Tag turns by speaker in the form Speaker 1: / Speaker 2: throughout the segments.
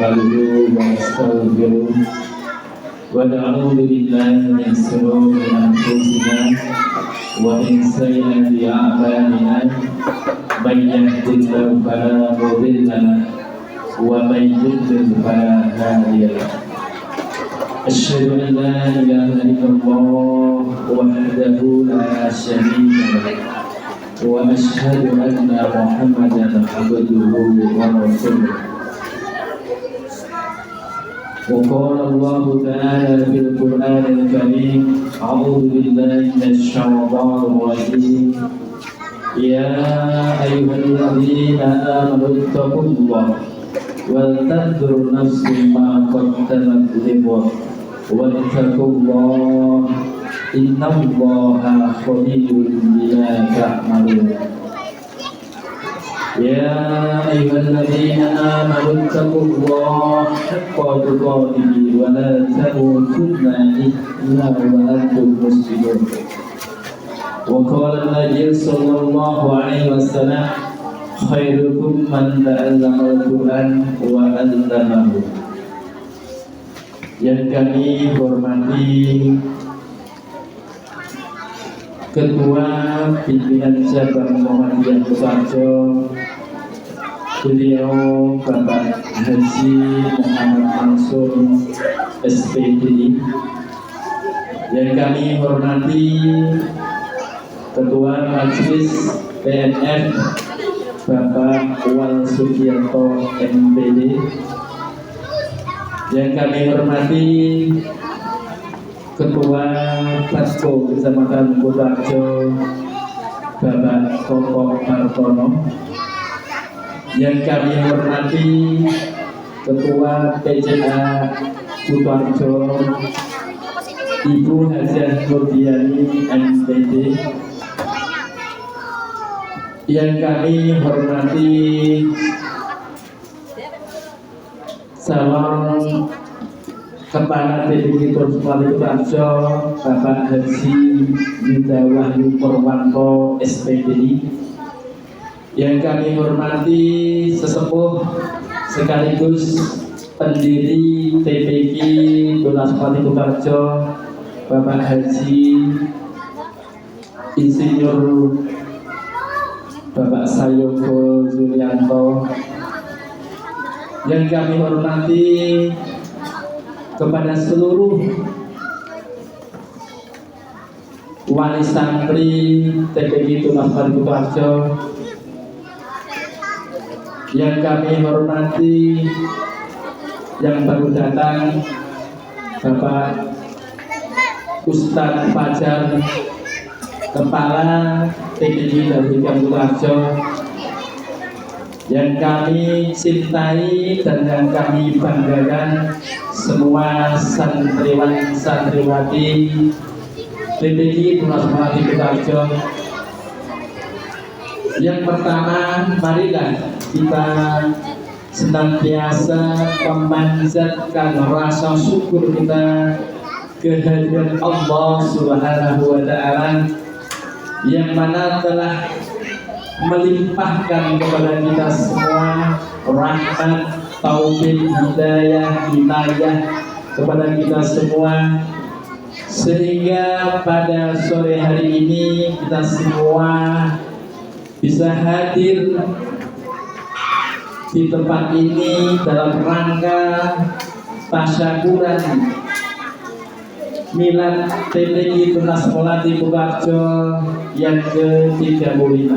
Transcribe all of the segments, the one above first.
Speaker 1: نحمده ونستغفره ونعوذ بالله من شرور أنفسنا ومن سيئات أعمالنا من يهد الله فلا مضل له ومن يضلل فلا هادي له أشهد أن لا إله إلا الله وحده لا شريك له وأشهد أن محمدا عبده ورسوله وقال الله تعالى في القرآن الكريم أعوذ بالله من الشيطان الرجيم يا أيها الذين آمنوا اتقوا الله ولتنظر نفس ما قدمت لغد واتقوا الله إن الله خبير بما تعملون يا أيها الذين آمنوا اتقوا الله حق تقاته ولا تموتن إلا وأنتم مسلمون وقال النبي صلى الله عليه وسلم خيركم من تعلم القرآن وعلمه. Yang kami hormati Ketua Pimpinan Cabang Muhammadiyah Kutarjo, beliau Bapak Haji Muhammad Mansur SPDI. Yang kami hormati Ketua Majelis PNF Bapak Wal Sugiarto MPD. Yang kami hormati Ketua Pasko Kecamatan Kutarjo Bapak Koko Martono. Yang kami hormati Ketua PCA Kutarjo Ibu Hajah Nurdiani MPD. Yang kami hormati Calon Kepala DPD Provinsi Kutarjo Bapak Haji Yuda Wahyu Purwanto SPDI. Yang kami hormati sesepuh sekaligus pendiri TPQ Tunas Pati Kutarjo Bapak Haji Insinyur Bapak Sayogo Zulianto. Yang kami hormati kepada seluruh wali santri TPQ Tunas Pati Kutarjo. Yang kami hormati yang baru datang Bapak Ustadz Fajar, Kepala TPQ dari Kutarjo. Yang kami cintai dan yang kami banggakan semua santriwan santriwati TPQ Tunas Pati Kutarjo. Yang pertama, marilah kita senantiasa memanjatkan rasa syukur kita kehadiran Allah Subhanahu wa Ta'ala yang mana telah melimpahkan kepada kita semua rahmat, taufik, hidayah kepada kita semua, sehingga pada sore hari ini kita semua bisa hadir di tempat ini dalam rangka tasyakuran Milad TPQ Tunas Pati Kutarjo yang ke-35.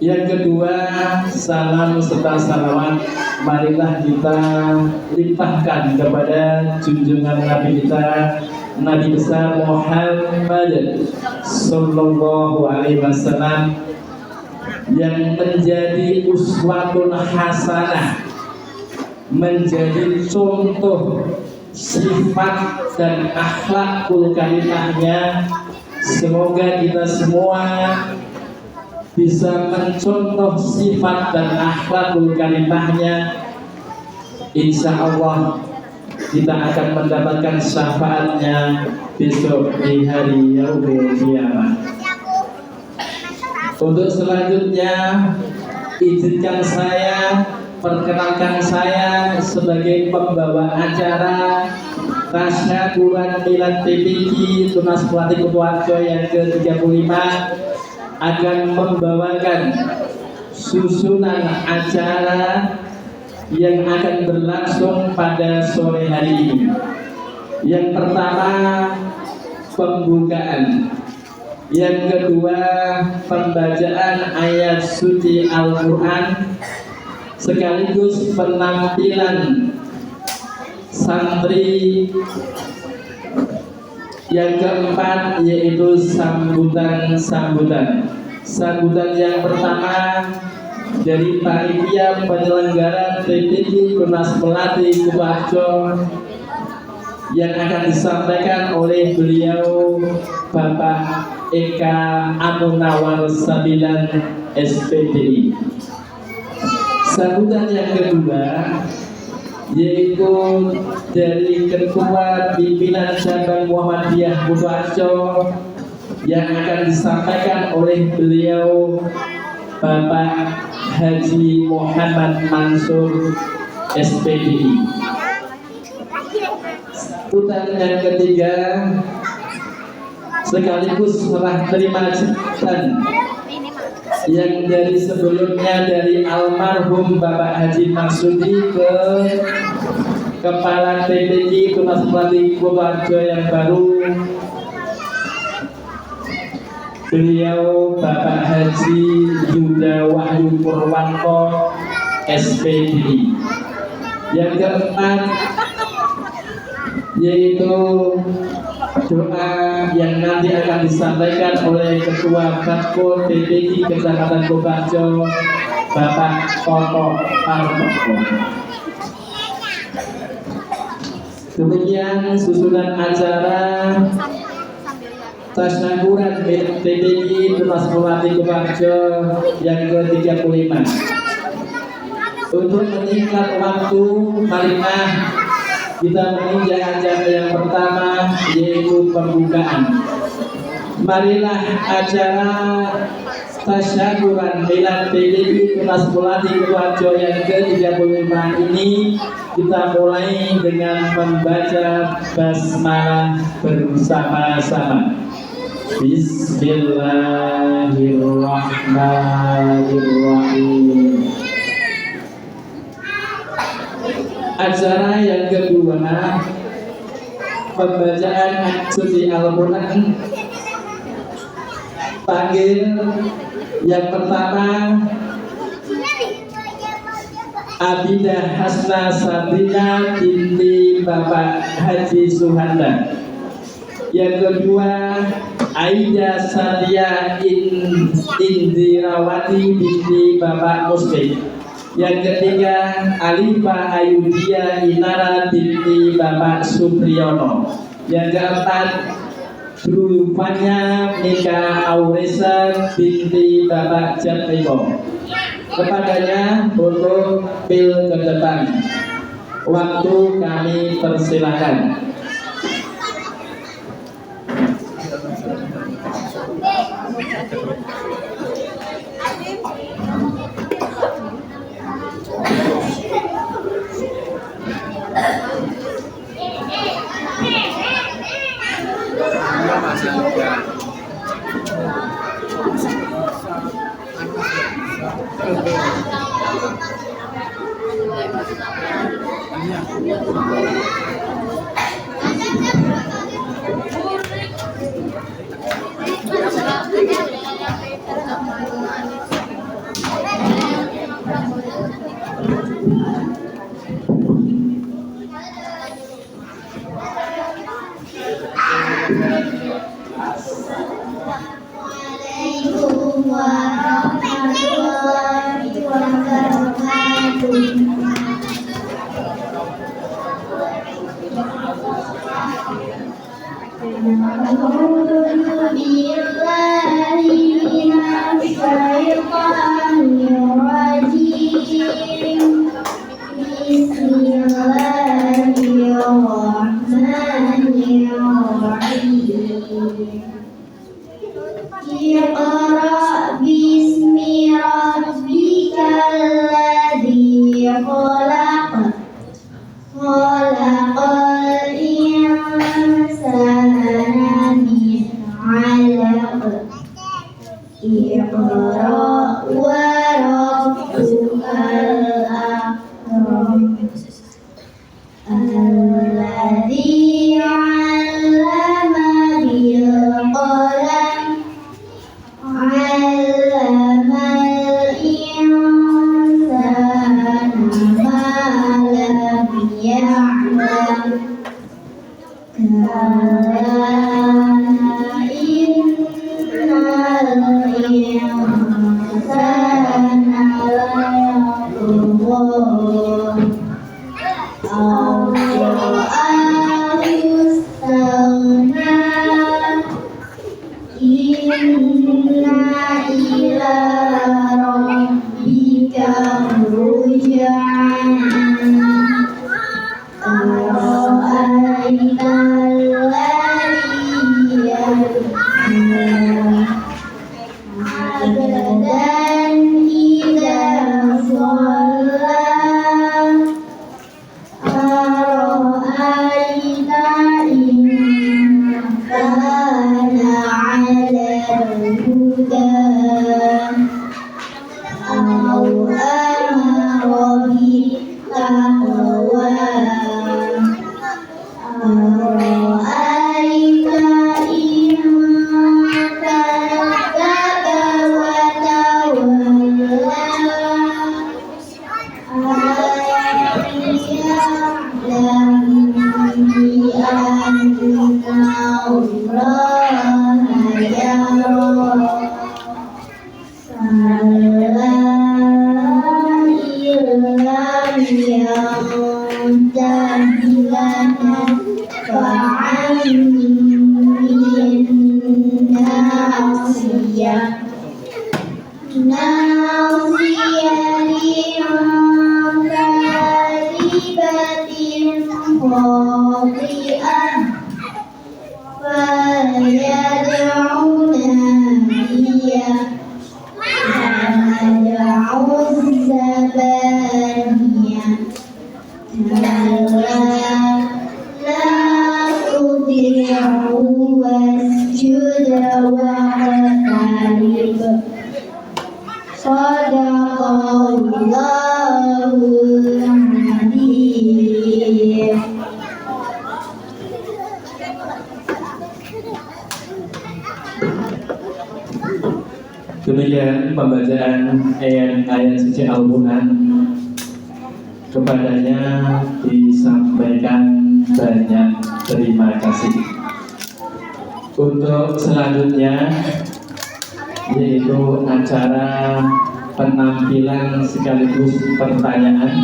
Speaker 1: Yang kedua, salam serta salawat marilah kita limpahkan kepada junjungan Nabi kita, Nabi besar Muhammad Sallallahu Alaihi Wasallam, yang menjadi uswatun hasanah, menjadi contoh sifat dan akhlakul karimahnya. Semoga kita semua bisa mencontoh sifat dan akhlakul karimahnya. Insya Allah kita akan mendapatkan syafaatnya besok di hari yaumul qiyamah. Untuk selanjutnya izinkan saya, perkenalkan saya sebagai pembawa acara Tasyakuran Milad PPG Tunas Pelatih Kutoarjo yang ke-35 akan membawakan susunan acara yang akan berlangsung pada sore hari ini. Yang pertama, pembukaan. Yang kedua, pembacaan ayat suci Al-Quran sekaligus penampilan santri. Yang keempat yaitu sambutan. Sambutan yang pertama dari panitia penyelenggara PPG Tunas Pelatih Kutoarjo yang akan disampaikan oleh beliau Bapak Eka Amunawar Sabilan SPDI. Sambutan yang kedua yaitu dari Ketua Pimpinan Cabang Muhammadiyah Kutoarjo yang akan disampaikan oleh beliau Bapak Haji Muhammad Mansur SPDI. Sambutan yang ketiga sekaligus serah terima jabatan yang dari sebelumnya dari almarhum Bapak Haji Maksudi ke Kepala PPG Tunas Pelatih Kutoarjo yang baru, beliau Bapak Haji Yuda Wahyu Purwanto SPDI. Yang keempat yaitu doa yang nanti akan disampaikan oleh Ketua Kadkol PPG Kecamatan Kutoarjo Bapak Toto Parmoko. Demikian susunan acara Tasyakuran PPG Tunas Pelatih Kutoarjo yang ke-35. Untuk menyingkat waktu, marilah kita menginjak acara yang pertama yaitu pembukaan. Marilah acara Tasyakuran Milad PPG Tunas Pelatih Kutoarjo yang ke-35 ini kita mulai dengan membaca basmalah bersama-sama. Bismillahirrahmanirrahim. Acara yang kedua, pembacaan ayat suci Al-Quran. Panggil yang pertama Abidah Hasna Sabrina binti Bapak Haji Suhanda. Yang kedua Aida Sadia Indirawati binti Bapak Muslim. Yang ketiga Alifa Ayudia Inara binti Bapak Supriyono. Yang keempat Drupanya Mika Auresa binti Bapak Jatmiko. Kepadanya untuk pil ke depan. Waktu kami persilahkan.
Speaker 2: Assalamualaikum warahmatullahi wabarakatuh. Iqra bismi rabbika
Speaker 1: Demikian pembacaan ayat suci Al-Quran. Kepadanya disampaikan banyak terima kasih. Untuk selanjutnya yaitu acara penampilan sekaligus pertanyaan.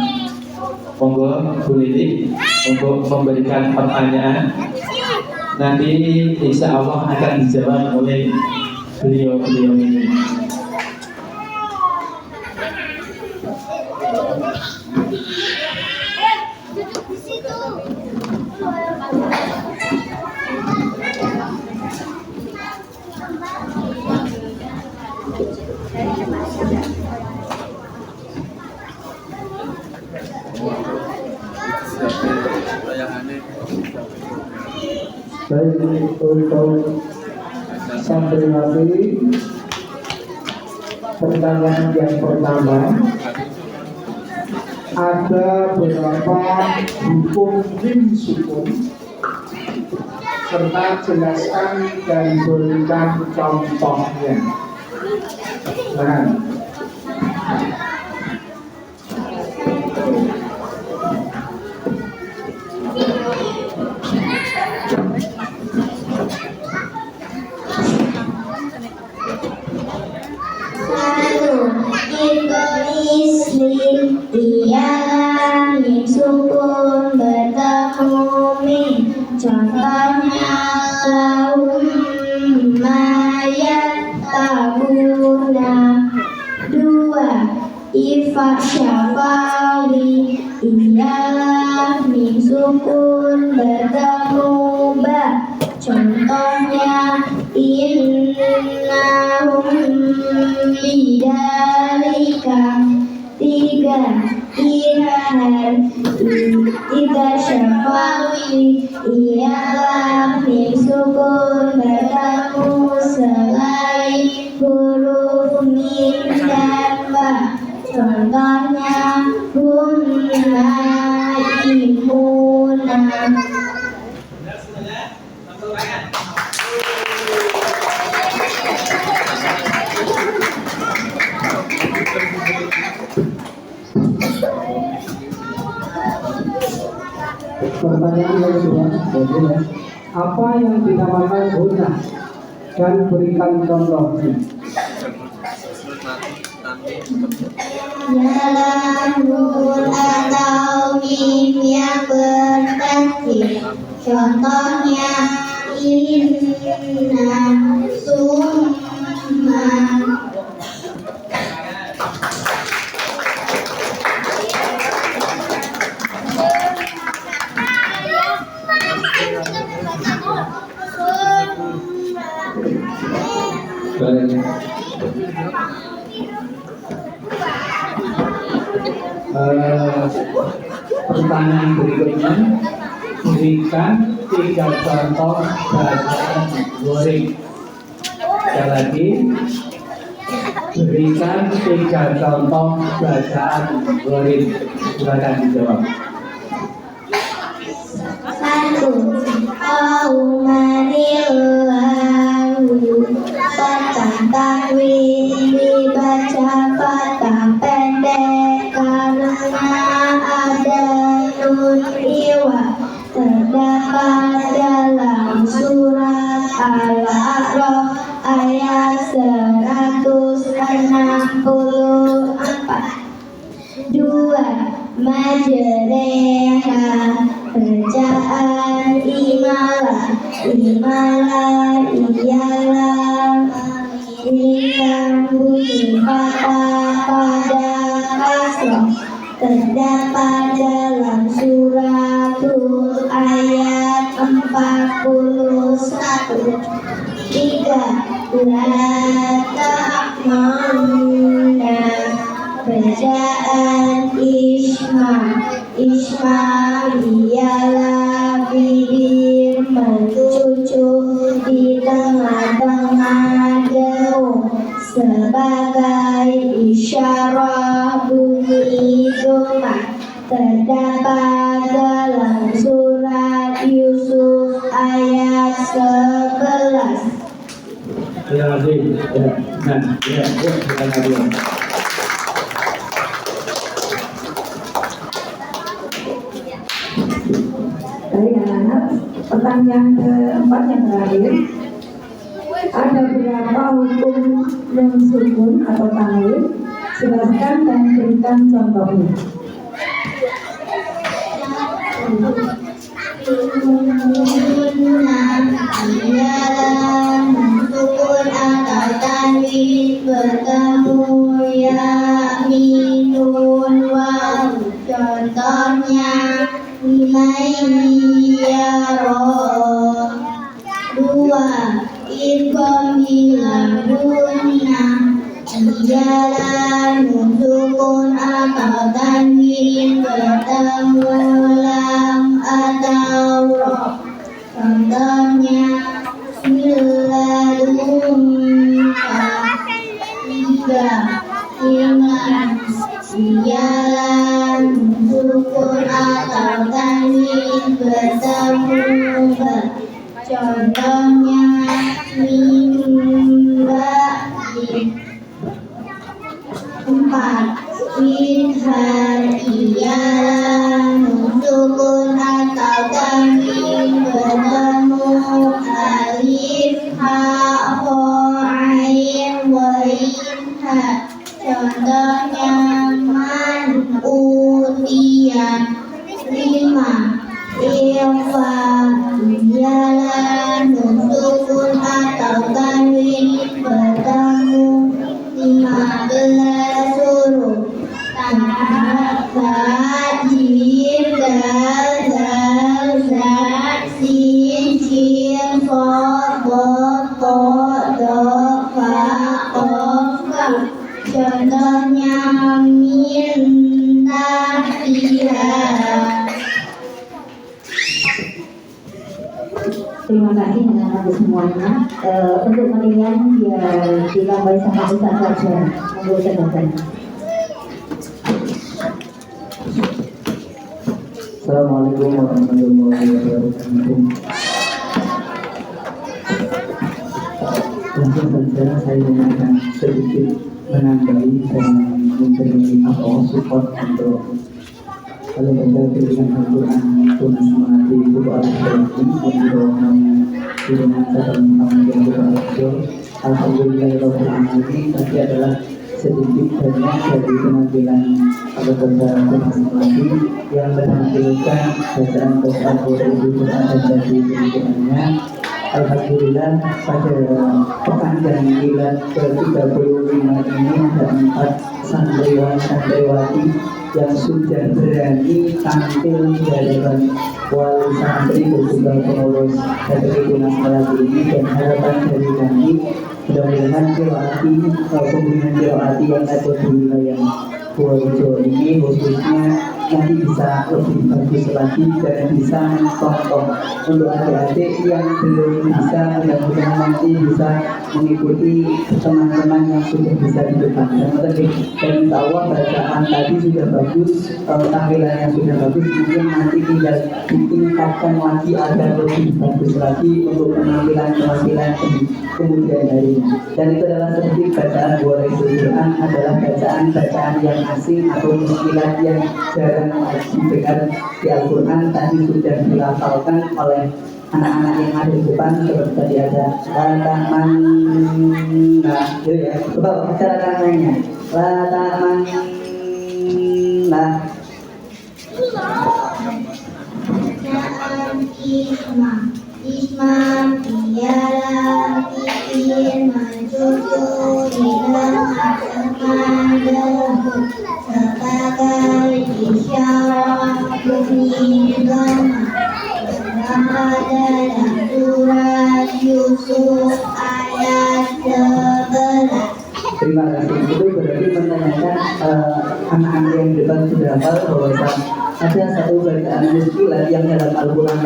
Speaker 1: Monggo Bu Lili untuk memberikan pertanyaan. Nanti insya Allah akan dijawab oleh beliau-beliau ini.
Speaker 2: Baik, untuk santriwati, pertanyaan yang pertama, ada beberapa hukum rim sukun serta jelaskan dan berikan contohnya. Nah,
Speaker 3: contohnya mayat tabuna. Dua, ifa syafawi ialah min sukun bertemu ba. Contohnya innahum lidalika. Tiga, ida syafawi ialah min sukun bertemu selain huruf min dan ba. Contohnya hum naimuna.
Speaker 2: pertanyaan yang kedua, Apa yang dinamakan guna dan berikan contohnya.
Speaker 3: Yalamul atau mim yang bertasdid. Contohnya inna, summa.
Speaker 1: Baik. Pertanyaan berikutnya, berikan 3 contoh bacaan goreng. Sekali lagi, berikan 3 contoh bacaan goreng. Silakan dijawab.
Speaker 3: 1. Qaumanillahu. Fathah tanwin dibaca fathah pendek karena ada nun iwa. Terdapat dalam surat Al-A'raf ayat 164. 2. Majreha, bacaan imalah. Imalah ialah yang bunyi kata pada kasroh. Terdapat dalam suratul ayat 41. 3. La ta'manna, bacaan isma. Isma ialah bibir mencucuk di tengah-tengah daun sebagai isyarat bunyi doma. Terdapat dalam surat Yusuf ayat 11.
Speaker 1: Ya, silakan.
Speaker 4: Baik anak-anak, pertanyaan keempat yang terakhir, ada berapa hukum nun sukun atau tanwin? Jelaskan dan berikan contohnya.
Speaker 3: Ialah sukun atau tanwin bertemu ya minun waw. Contohnya Milaiyaro. 2. Idgham bila guna. Ialah nun sukun atau tanwin bertemu lam atau ro. Contohnya miladunka. 3. Ingat, ialah nun sukun atau tanwin bertemu ba. Contohnya mimba. 4. Minhar ialah nun sukun atau tanwin bertemu alif ha ho ain wain ha. Contohnya man utia. 5. Ilfa ialah nun sukun atau tanwin bertemu 15 huruf. Tanpa jim dal zal za sin shin fa ba ta da fa qaf kaf. Contohnya min tahtiha.
Speaker 4: Terima kasih anak-anak semuanya. Untuk penilaian biar ditambahi sama Ustaz saja. Monggo Ustaz.
Speaker 1: Assalamualaikum warahmatullahi wabarakatuh. Langsung saja saya akan sedikit menambahi dan memberi support untuk
Speaker 2: Kalau baca tulisan Al-Quran tunas mengerti buku Al-Quran yang dibawakan dengan kata Muhammad yang berhasil. Alhamdulillahirobbilalamin. Tadi adalah sedikit banyak dari penampilan peserta tunas mengerti yang menampilkan bacaan-bacaan Al-Quran dan dari berikutnya. Alhamdulillah pada perpanjangan bulan ke-35 ini ada 4 santriwan-santriwati yang sudah berani tampil di hadapan wali santri dan juga pengurus dari tunas melati ini, dan harapan dari kami mudah-mudahan pembinaan kiroati yang ada di wilayah Purworejo ini khususnya nanti bisa lebih bagus lagi dan bisa mencontoh untuk adik-adik yang belum bisa, mudah-mudahan nanti bisa mengikuti teman-teman yang sudah bisa di depan. Dan insya Allah bacaan tadi sudah bagus, tampilannya sudah bagus, mungkin nanti tinggal ditingkatkan lagi agar lebih bagus lagi untuk penampilan-penampilan kemudian harinya. Dan itu adalah seperti bacaan Buaratul Quran adalah bacaan-bacaan yang asing atau istilah yang jarang didengar di Al-Quran, tadi sudah dilafalkan oleh anak-anak yang ada di depan seperti tadi ada lataman, nah itu ya, coba bicarakan lainnya lataman, nah
Speaker 3: Isma ialah pikir mencucu dalam semangat sebagai isyarat bunyi gama berada dalam surat Yusuf ayat 11.
Speaker 2: terima kasih. Itu berarti menanyakan anak-anak yang depan sudah hafal bahwa ada satu bacaan muskilah yang dalam Al-Quran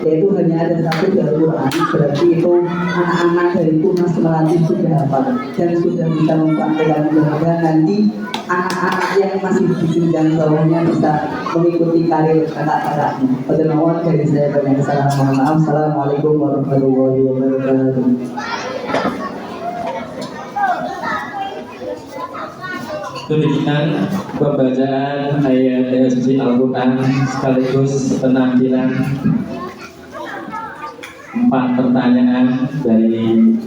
Speaker 2: yaitu hanya ada satu di Al-Quran. Berarti itu anak-anak dari tunas melati sudah hafal dan sudah bisa mempraktekkan. Mudah-mudahan nanti anak-anak yang masih di jenjang bawahnya bisa mengikuti karir kakak-kakaknya. Mohon dari saya banyak kesalahan, mohon maaf. Assalamualaikum warahmatullahi wabarakatuh.
Speaker 1: Demikian pembacaan ayat-ayat suci Al-Quran sekaligus penampilan 4 pertanyaan dari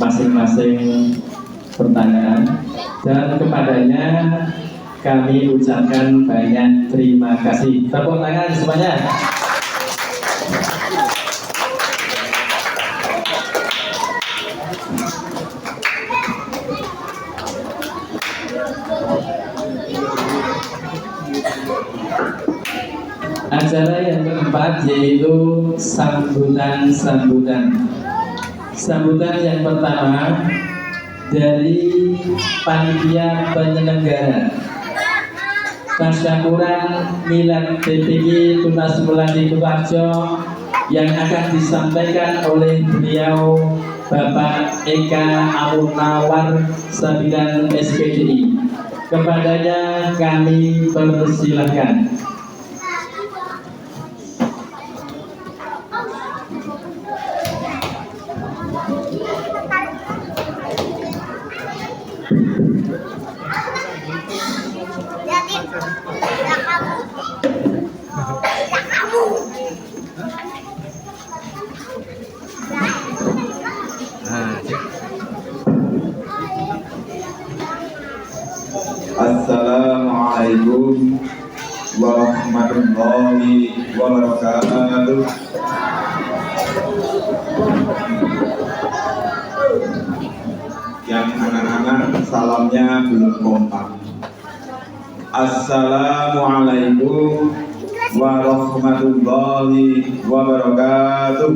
Speaker 1: masing-masing pertanyaan, dan kepadanya kami ucapkan banyak terima kasih. Tepuk tangan semuanya. Acara yang keempat yaitu sambutan-sambutan. Sambutan yang pertama dari panitia penyelenggara tasyakuran milad PPG Tunas Melati Purworejo yang akan disampaikan oleh beliau Bapak Eka Amunawar Sabiran SPDI. Kepadanya kami persilahkan.
Speaker 5: Assalamualaikum warahmatullahi wabarakatuh. Yang anak-anak salamnya belum kompak. Assalamualaikum warahmatullahi wabarakatuh.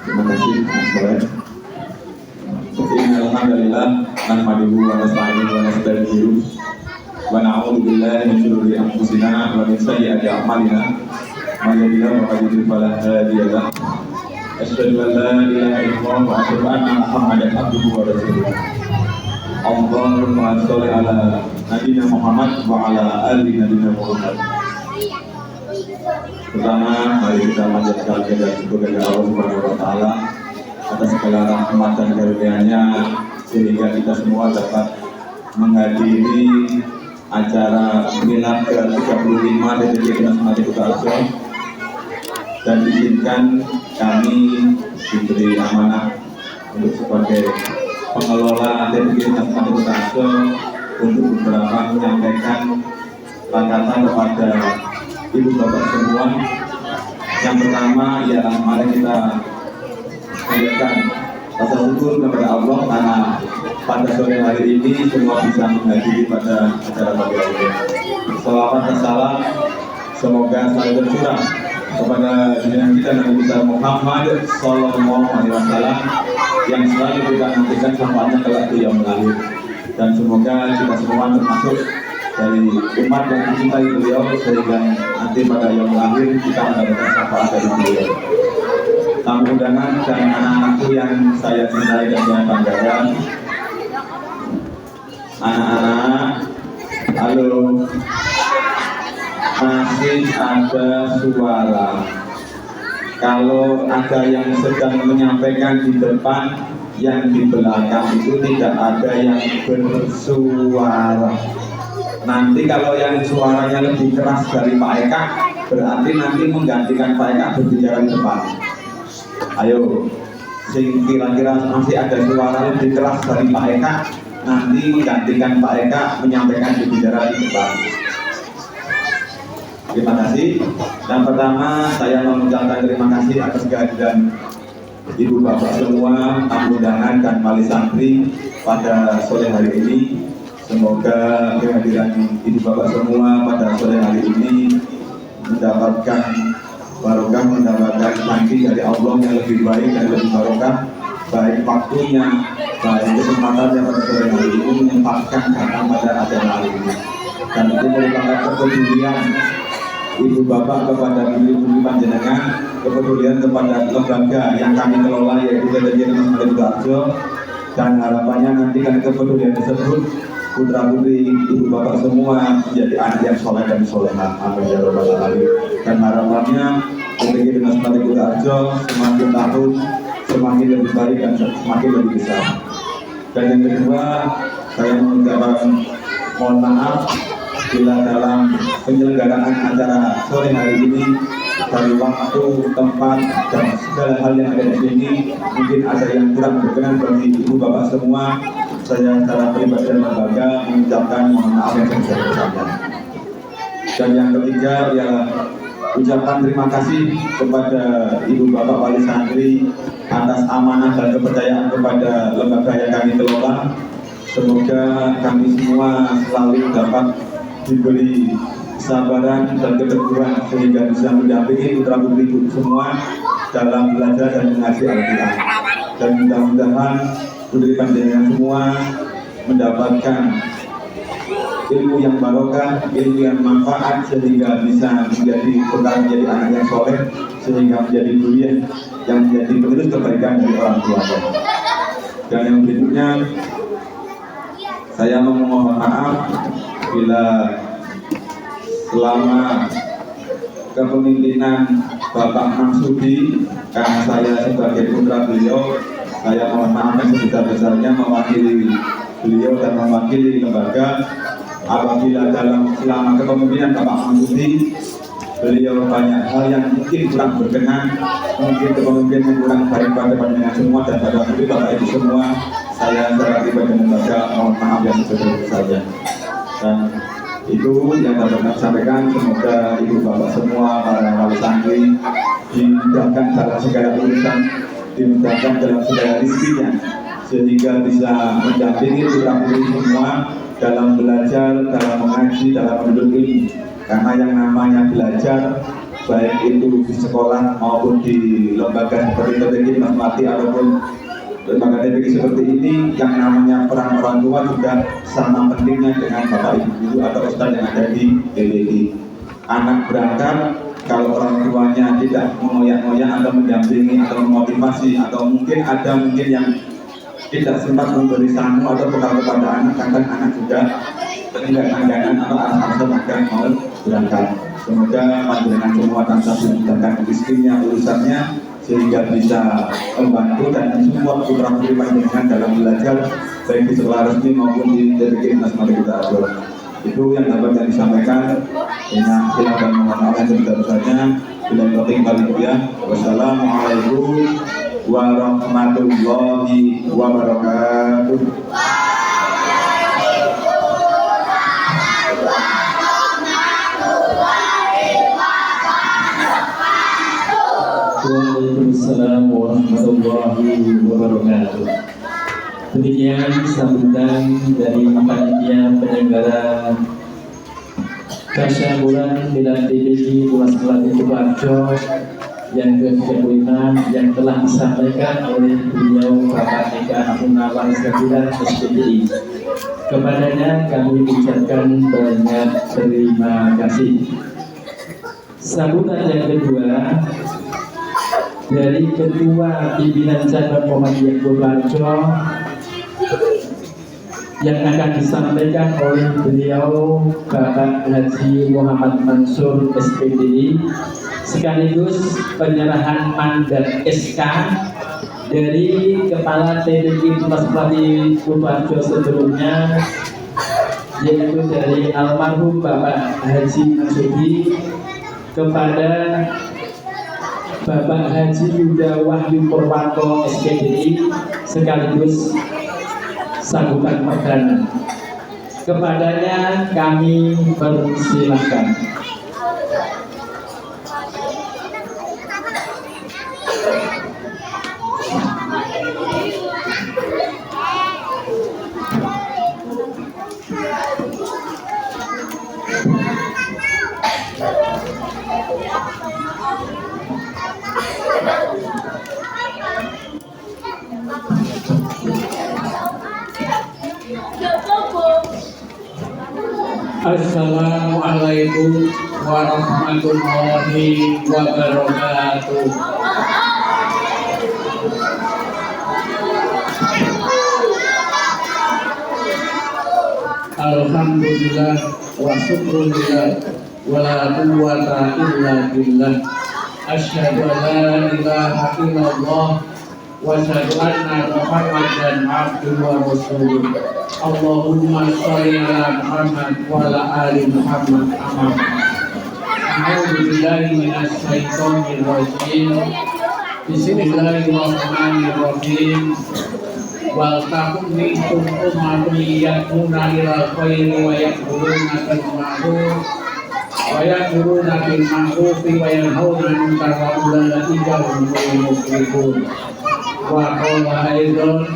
Speaker 5: Terima kasih Mas Soleh. Alhamdulillah, nahmaduhu wa nasta'inuhu wa nastaghfiruh wa na'udzu billahi min shururi anfusina wa min sayyiati a'malina. Man yahdihillahu fala hadiya lahu. Asyhadu an la ilaha illallah wa asyhadu anna Muhammadan abduhu wa rasuluh. Allahumma shalli ala nabiyyina Muhammad wa ala ali nabiyyina Muhammad. Pertama, mari kita panjatkan dan syukur kepada Allah Subhanahu wa Ta'ala atas segala rahmat dan karunia-Nya sehingga kita semua dapat menghadiri acara milad ke-35 dari Dinas Mati Kutarjo, dan izinkan kami diberi amanah untuk sebagai pengelola dari Dinas Mati Kutarjo untuk beberapa menyampaikan kata kepada ibu bapak semua. Yang pertama ialah mari kita mengucapkan rasa syukur kepada Allah karena pada sore hari ini semua bisa menghadiri pada acara pagi ini. Salawat dan salam semoga selalu tercurah kepada junjungan kita Nabi besar Muhammad Sallallahu Alaihi Wasallam yang selalu kita nantikan syafaatnya kelak di yaumul akhir, dan semoga kita semua termasuk dari umat yang mencintai beliau sehingga nanti pada yaumul akhir kita mendapatkan syafaat dari beliau. Tamu undangan dan anak-anakku yang saya cintai dan saya banggakan, anak-anak, halo, masih ada suara. Kalau ada yang sedang menyampaikan di depan, yang di belakang itu tidak ada yang bersuara. Nanti kalau yang suaranya lebih keras dari Pak Eka, berarti nanti menggantikan Pak Eka berbicara di depan. Ayo, sing kira-kira masih ada suara lebih keras dari Pak Eka, nanti menggantikan Pak Eka menyampaikan berbicara di depan. Terima kasih. Yang pertama, saya mengucapkan terima kasih atas kehadiran ibu bapak semua, tamu undangan dan wali santri pada sore hari ini. Semoga kehadiran ibu bapak semua pada sore hari ini mendapatkan barokah, mendapatkan ganti dari Allah yang lebih baik dan lebih barokah, baik waktunya, baik kesempatannya pada sore hari ini menyempatkan datang pada acara hari ini. Dan itu merupakan kepedulian ibu bapak kepada beliau panjenengan, kepedulian kepada lembaga yang kami kelola yaitu Dinas Mati Kutarjo, dan harapannya nanti kan kepedulian tersebut putra putri ibu bapak semua menjadi anak yang soleh dan solehah, amin ya rabbal alamin. Dan harapannya Dinas Mati Kutarjo semakin tahun semakin lebih baik dan semakin lebih besar. Dan yang kedua, saya mengucapkan mohon maaf bila dalam penyelenggaraan acara sore hari ini dari waktu, tempat, dan segala hal yang ada di sini mungkin ada yang kurang berkenan bagi ibu bapak semua. Saya secara pribadi dan lembaga mengucapkan mohon maaf yang sebesar-besarnya. Dan yang ketiga ialah ucapan terima kasih kepada ibu bapak wali santri atas amanah dan kepercayaan kepada lembaga yang kami kelola. Semoga kami semua selalu dapat diberi kesabaran dan keteguhan sehingga bisa mendampingi putra putri semua dalam belajar dan mengaji Al-Quran. Dan mudah-mudahan putri panjenengan semua mendapatkan ilmu yang barokah, ilmu yang manfaat sehingga bisa menjadi anak yang soleh, sehingga menjadi durian yang menjadi penerus kebaikan dari orang tuanya. Dan yang berikutnya, saya memohon maaf bila selama kepemimpinan Bapak Marsudi, karena saya sebagai putra beliau, saya mohon maaf yang sebesar-besarnya mewakili beliau dan mewakili lembaga. Apabila selama kepemimpinan Bapak Marsudi beliau banyak hal yang mungkin kurang berkenan, mungkin kepemimpinan yang kurang baik pada panjenengan semua dan pada Bapak Ibu semua, saya secara pribadi dan lembaga mohon maaf yang sebesar-besarnya. Dan itu yang dapat kami sampaikan. Semoga ibu bapak semua, para wali santri dimudahkan dalam segala urusan, dimudahkan dalam segala rezekinya, sehingga bisa mendampingi putra putri semua dalam belajar, dalam mengaji, dalam menuntut ilmu. Karena yang namanya belajar, baik itu di sekolah maupun di lembaga seperti Dinas Mati ataupun lembaga TPQ seperti ini, yang namanya peran orang tua juga sama pentingnya dengan bapak ibu guru atau ustaz yang ada di TPQ. Anak berangkat, kalau orang tuanya tidak mengoyak-ngoyak atau mendampingi atau memotivasi, atau mungkin yang tidak sempat memberi sangu atau bekal kepada anak, kadang anak juga tidak langganan atau alasan agar mau berangkat. Semoga panjenengan semua tansah dimudahkan rezekinya, urusannya, sehingga bisa membantu dan support putra putri panjenengan dalam belajar baik di sekolah resmi maupun di DPK Nasional kita Adol. Itu yang dapat saya disampaikan. Dengan khilaf dan mohon maaf yang sebesar-besarnya. Bila taufiq walhidayah. Wassalamualaikum warahmatullahi wabarakatuh.
Speaker 1: Waalaikumsalam warahmatullahi wabarakatuh. Demikian sambutan dari panitia penyelenggara tasyakuran Milad DPD Kelas Pelatih Sukoharjo yang ke-35 yang telah disampaikan oleh beliau Bapak Eka Munawar Sekretariat SPDI. Kepadanya kami ucapkan banyak terima kasih. Sambutan yang kedua dari Ketua Pimpinan Cabang Muhammadiyah Sukoharjo yang akan disampaikan oleh beliau Bapak Haji Muhammad Mansur SPDI, sekaligus penyerahan mandat SK dari Kepala TPD Kelas Pelatih Sukoharjo sebelumnya, yaitu dari almarhum Bapak Haji Mansudi kepada Bapak Haji Yuda Wahyu Purwanto SPDI, sekaligus sambutan perdana. Kepadanya kami persilahkan.
Speaker 6: Assalamualaikum warahmatullahi wabarakatuh. Alhamdulillah wa syukrulillah wa la quwwata illa billah. Asyhadu an la ilaha illallah wa asyhadu anna Muhammadan abduhu wa rasuluh. Allahumma sholli ala Muhammad wa ala ali Muhammad. Amin. A'udzu billahi minasy syaithanir rajim. Bismillahirrahmanirrahim. Wal takum minkum ummatun yad'una ilal khairi wa ya'muruna bil ma'ruf wa yanhauna 'anil munkar wa ulaika humul muflihun. Wa qala aidan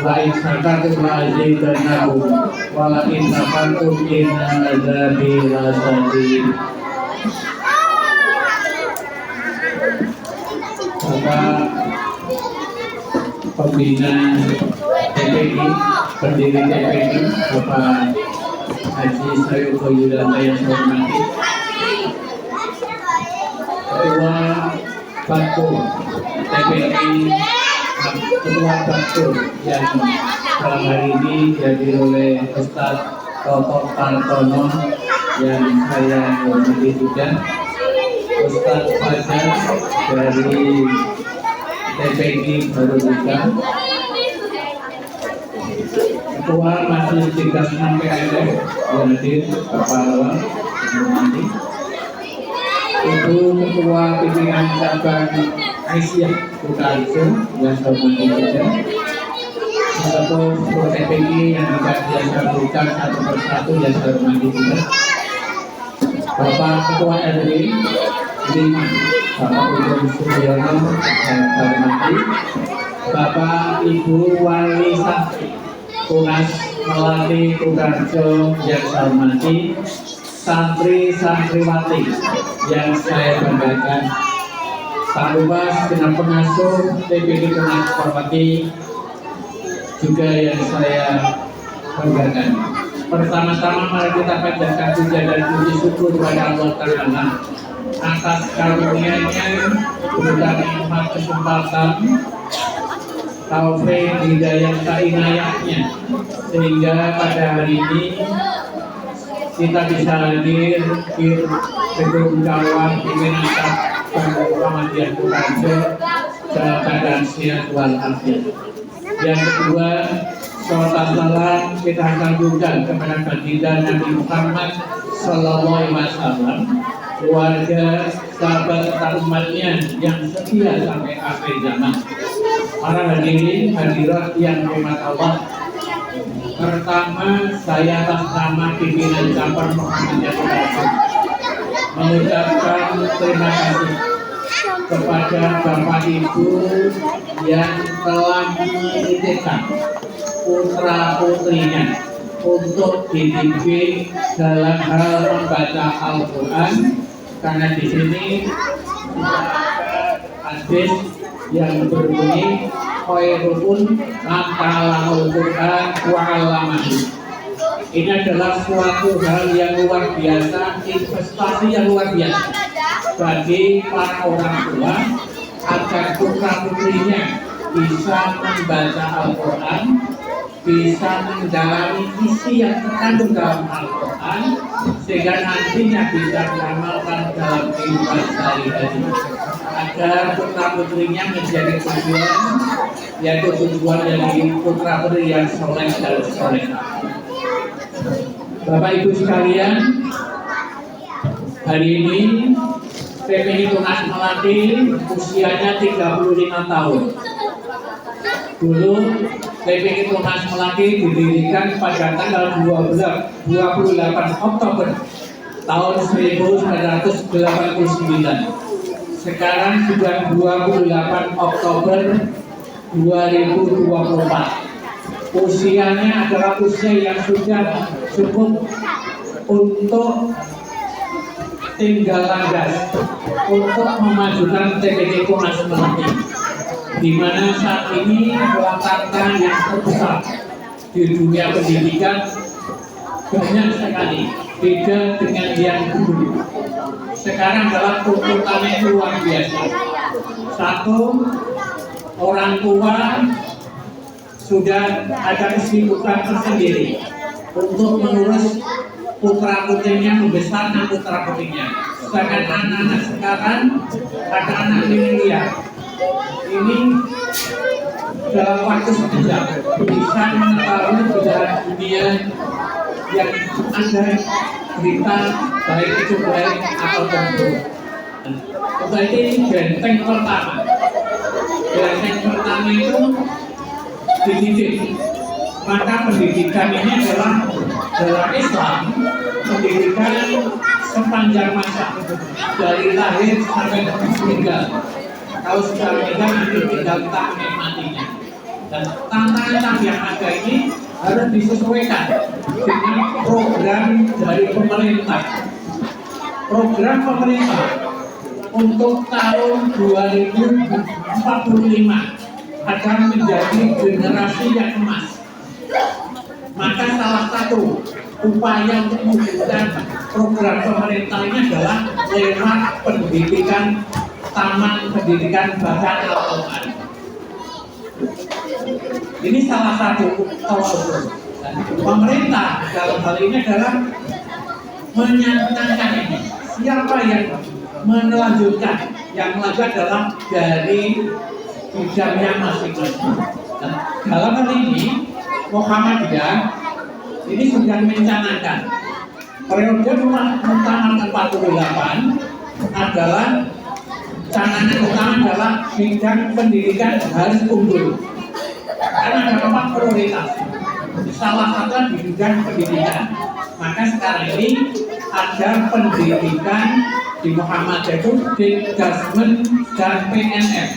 Speaker 6: la in syakartum la azidannakum wa la in kafartum inna adzabi lasadid. Bapak pembina TPD, pendiri TPD, Bapak Haji Sayuko Yudhama yang saya hormati, Ketua Batur TPD, Ketua Batur yang dalam hari ini dihadiri oleh Ustadz Toto Partono yang saya hormati juga, Ustadz Fajar dari TPD Baru Buka, Ketua Majelis Tingkat PLF yang hadir Bapak Lawan Hormati, Ibu Ketua Pimpinan Cabang Aisyah Sukoharjo yang saya hormati juga, Ketua TPD yang juga biasa bukan satu persatu yang saya hormati juga, Bapak Ketua RW 5 Bapak Ibu Suryono yang saya hormati, Bapak Ibu Wali Santri Tunas Melati Sukoharjo yang saya hormati, santri-santriwati yang saya banggakan, tak lupa segenap pengasuh TPD Tunas Hormati juga yang saya banggakan. Pertama-tama mari kita panjatkan puja dan puji syukur kepada Allah Ta'ala atas karunia-Nya, berikan nikmat kesempatan, taufik, hidayah, inayahnya, sehingga pada hari ini kita bisa hadir di gedung Cawang pimpinan Muhammadiyah Toraja dalam keadaan sehat walafiat. Yang kedua, sholawat salam kita sanjungkan kepada baginda Nabi Muhammad Sallallahu Alaihi Wasallam, keluarga, sahabat serta umatnya yang setia sampai akhir zaman. Para hadirin hadirat yang dirahmati Allah, pertama saya atas nama pimpinan cabang Muhammadiyah Toraja mengucapkan terima kasih kepada Bapak Ibu yang telah menitipkan putra putrinya untuk dididik dalam hal membaca Al-Quran, karena di sini hadis yang berbunyi khairukum man ta'allamul Quran wa 'allamahu. Ini adalah suatu hal yang luar biasa, investasi yang luar biasa bagi para orang tua agar putra putrinya bisa membaca Al-Quran, bisa mendalami isi yang terkandung dalam Al-Quran, sehingga nantinya bisa diamalkan dalam kehidupan sehari-hari, agar putra putrinya menjadi tujuan, yaitu tujuan dari putra putri yang soleh dan solehah. Bapak Ibu sekalian, hari ini PPI Tunas Melati usianya 35 tahun. Dulu PPI Tunas Melati didirikan pada tanggal 28 Oktober tahun 1989. Sekarang sudah 28 Oktober 2024. Usianya adalah usia yang sudah cukup untuk tinggal landas untuk memajukan TPD Tunas Melati, di mana saat ini adalah tantangan yang terbesar di dunia pendidikan. Banyak sekali beda dengan yang dulu. Sekarang adalah tuntutannya luar biasa. Satu, orang tua sudah ada kesibukan tersendiri untuk mengurus putra putrinya, membesarkan putra putrinya. Sedangkan anak-anak sekarang ada anak milenial ini dalam waktu sekejap bisa mengetahui berjalan dunia yang ada berita baik itu baik atau buruk. Berarti ini benteng pertama. Benteng pertama itu dididik. Maka pendidikan ini adalah dalam Islam pendidikan sepanjang masa, dari lahir sampai meninggal. Kalau sudah meninggal nanti tinggal tak menikmatinya. Dan tantangan yang ada ini harus disesuaikan dengan program dari pemerintah. Program pemerintah untuk tahun 2045 akan menjadi generasi yang emas. Maka salah satu upaya untuk mewujudkan program pemerintah ini adalah lewat pendidikan taman pendidikan bacaan Al-Quran. Ini salah satu usul. Pemerintah dalam hal ini adalah menyatakan ini. Siapa yang melanjutkan? Yang melanjutkan adalah dari bidangnya masing-masing. Dalam hal ini Muhammadiyah ini sudah mencanangkan periode Muktamar 48 adalah canangan utama adalah bidang pendidikan harus unggul. Karena ada 4 prioritas. Salah satu di bidang pendidikan. Maka sekarang ini ada pendidikan di Muhammadiyah itu Dasmen dan PNM.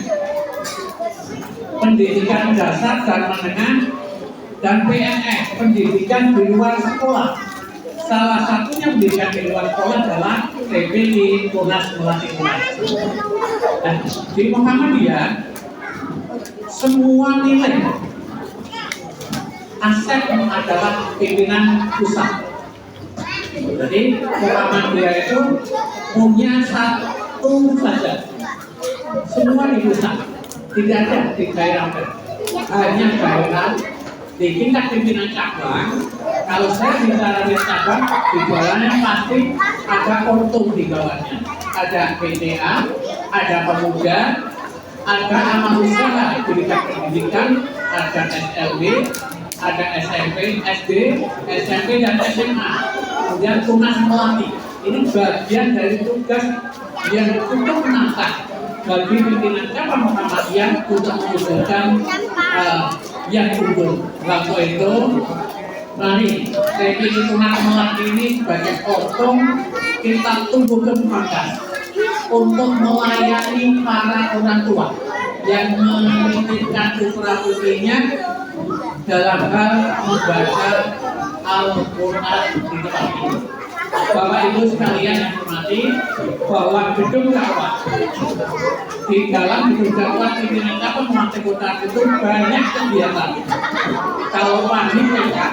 Speaker 6: Pendidikan dasar dan menengah dan PNS, pendidikan di luar sekolah. Salah satunya pendidikan di luar sekolah adalah TPI Tunas Melati. Dan di Muhammadiyah semua nilai aset adalah pimpinan pusat. Jadi Muhammadiyah itu punya satu saja, semua di pusat. Tidak ada di daerah, hanya daerah di tingkat pimpinan cabang Kalau saya bicara di cabang, di bawahnya pasti ada untung di bawahnya. Ada PTA, ada pemuda, ada amal usaha pendidikan, ada SLB, ada SMP, SD, SMP dan SMA. Kemudian tunas melatih. Ini bagian dari tugas yang cukup menantang bagi pimpinan cabang Muhammadiyah untuk mewujudkan yang unggul. Waktu itu, mari TPI tunas melatih ini sebagai potong kita tumbuh kembangkan untuk melayani para orang tua yang menitipkan putra-putrinya dalam hal membaca Al-Quran di tempat ini. Bapak Ibu sekalian yang hormati, bahwa gedung dakwah di dalam gedung dakwah pimpinan cabang Muhammadiyah Kota itu banyak kegiatan. Kalau pagi mereka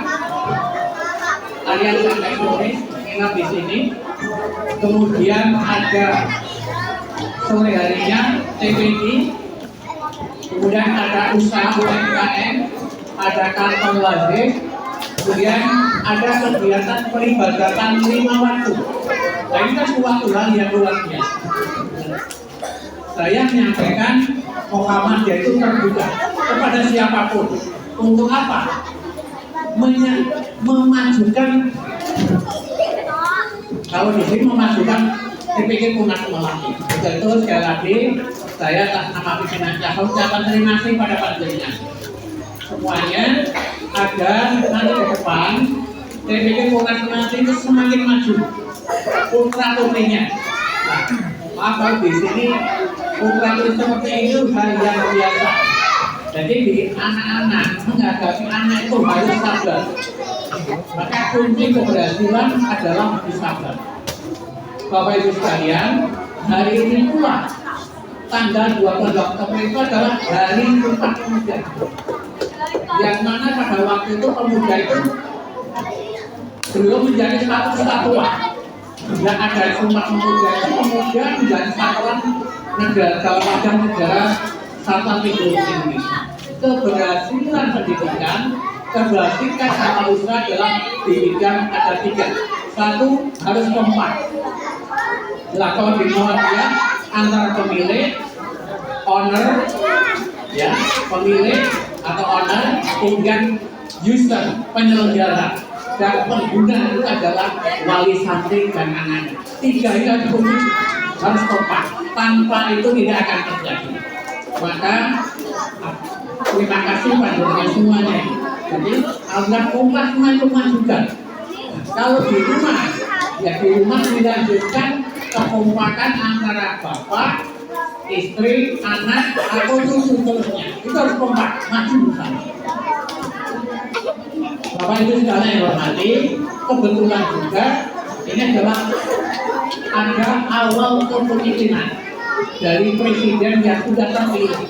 Speaker 6: kalian sampai sore menginap di sini, kemudian ada sore harinya TPI, kemudian ada usaha UMKM, ada kantor wajib, kemudian ada kegiatan peribadatan 5 waktu. Nah, ini kan suatu hal yang luar biasa. Saya menyampaikan Muhammadiyah itu terbuka kepada siapapun. Untuk apa? Memajukan, kalau di sini memajukan TPI Tunas Melatih. Itu sekali lagi saya atas nama pimpinan cabang ucapkan terima kasih pada panjenengan semuanya, agar nanti ke depan TPI Tunas Melatih itu semakin maju putra putrinya. Nah, kalau di sini putra putri seperti ini hal yang biasa. Jadi di anak-anak menghadapi anak itu harus sabar. Maka kunci keberhasilan adalah bersabar. Bapak Ibu sekalian, hari ini pula tanggal 20 Oktober itu adalah hari Sumpah Pemuda. Yang mana pada waktu itu pemuda itu belum menjadi status satuan. Tidak ada Sumpah Pemuda itu kemudian menjadi satuan negara dalam wadah negara Satuan Republik Indonesia. Keberhasilan pendidikan, keberhasilan sama usaha dalam bidang ada 3. 1 harus kompak. Nah, kalau di Muhammadiyah antara pemilik, owner, ya, pemilik atau owner, kemudian user, penyelenggara, dan pengguna itu adalah wali santri dan anak-anak. 3 ini harus kompak. Tanpa itu tidak akan terjadi. Maka terima kasih pada semuanya. Jadi agar kompak semua itu majukan. Kalau di rumah, ya di rumah dilanjutkan kekompakan antara bapak, istri, anak, atau cucu seterusnya. Itu harus kompak, maju bersama. Bapak Ibu sekalian yang hormati, kebetulan juga ini adalah ada awal kepemimpinan dari presiden yang sudah terpilih.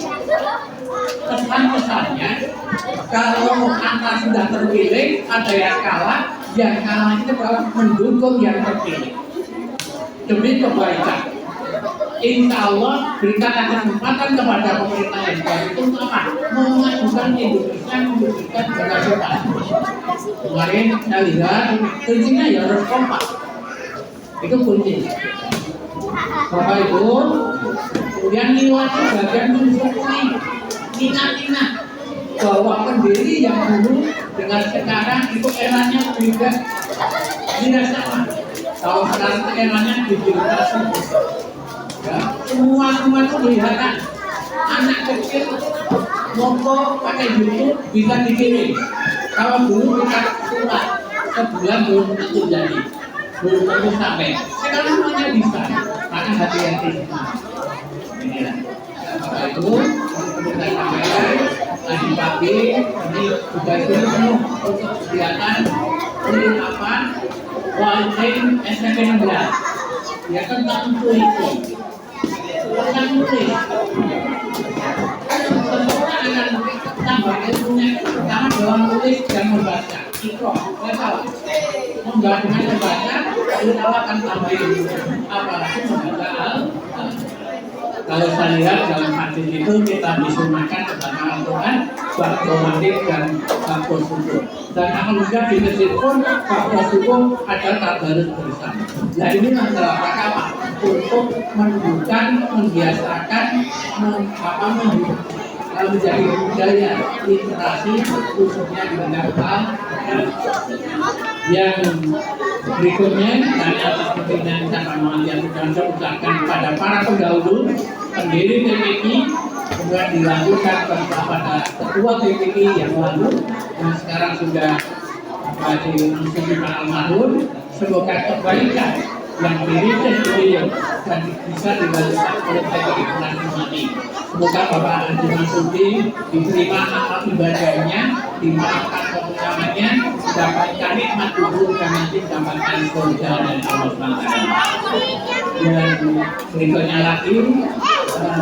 Speaker 6: Pesan-pesannya, kalau angka sudah terpilih, ada yang kalah itu adalah mendukung yang terpilih demi kebaikan. Insya Allah berikan kesempatan kepada pemerintah yang baru itu apa? Memajukan Indonesia, memberikan keberhasilan. Kemarin saya lihat kuncinya ya harus kompak. Itu kunci. Bapak Ibu, kemudian nilai bagian mensyukuri ingat bahwa pendiri yang dulu dengan sekarang itu eranya berbeda, tidak sama. Kalau sekarang eranya digitalisasi, ya, semua itu kelihatan. Anak kecil moto pakai YouTube bisa dikirim. Kalau dulu kita surat sebulan belum tentu jadi, belum tentu sampai. Sekarang semuanya bisa. Maka hati-hati. Inilah. Bapak Ibu, untuk saya sampaikan tadi pagi ini sudah penuh untuk kegiatan apa? Walking SMP 16. Ya tentang puisi. Tentang tulis. Semua akan tambah ilmunya pertama dalam tulis dan membaca. Ikro, saya tahu. Membaca dan membaca, kita akan tambah ilmu. Apalagi membaca Al-Quran. Kalau saya lihat dalam hadis itu kita disunnahkan kepada Al-Quran bakso manis dan bakso suku. Dan alhamdulillah di masjid pun bakso suku ada tadarus bersama. Nah ini adalah apa? Untuk menunjukkan, membiasakan, menjadi budaya literasi khususnya di negara. Yang berikutnya kami atas pimpinan Bapak Muhammad Sudanto ucapkan kepada para pendahulu pendiri TPI, kemudian dilanjutkan kepada ketua TPI yang lalu dan sekarang sudah di almarhum. Semoga kebaikan yang dirintis beliau dan bisa dilanjutkan oleh TPI Nanti. Semoga Bapak Haji Mansudi diterima amal ibadahnya, dimaafkan kekurangannya, mendapatkan nikmat kubur dan nanti mendapatkan surga dan Allah SWT. Dan berikutnya lagi,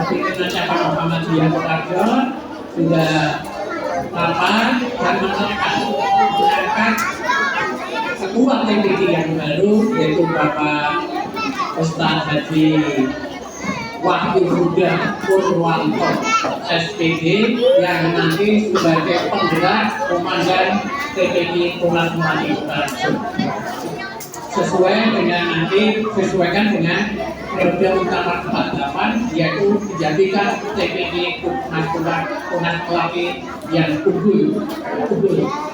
Speaker 6: pimpinannya Pak Muhammadiyah Sukarjo sudah rapat dan mengangkat ketua TPI yang baru yaitu Bapak Ustaz Haji Wahyu Huda Purwanto SPD yang nanti sebagai penggerak komandan TPI Tunas Mati Sukarjo. Sesuaikan dengan periode utama 48 yaitu menjadikan TPI Tunas Kelaki yang unggul.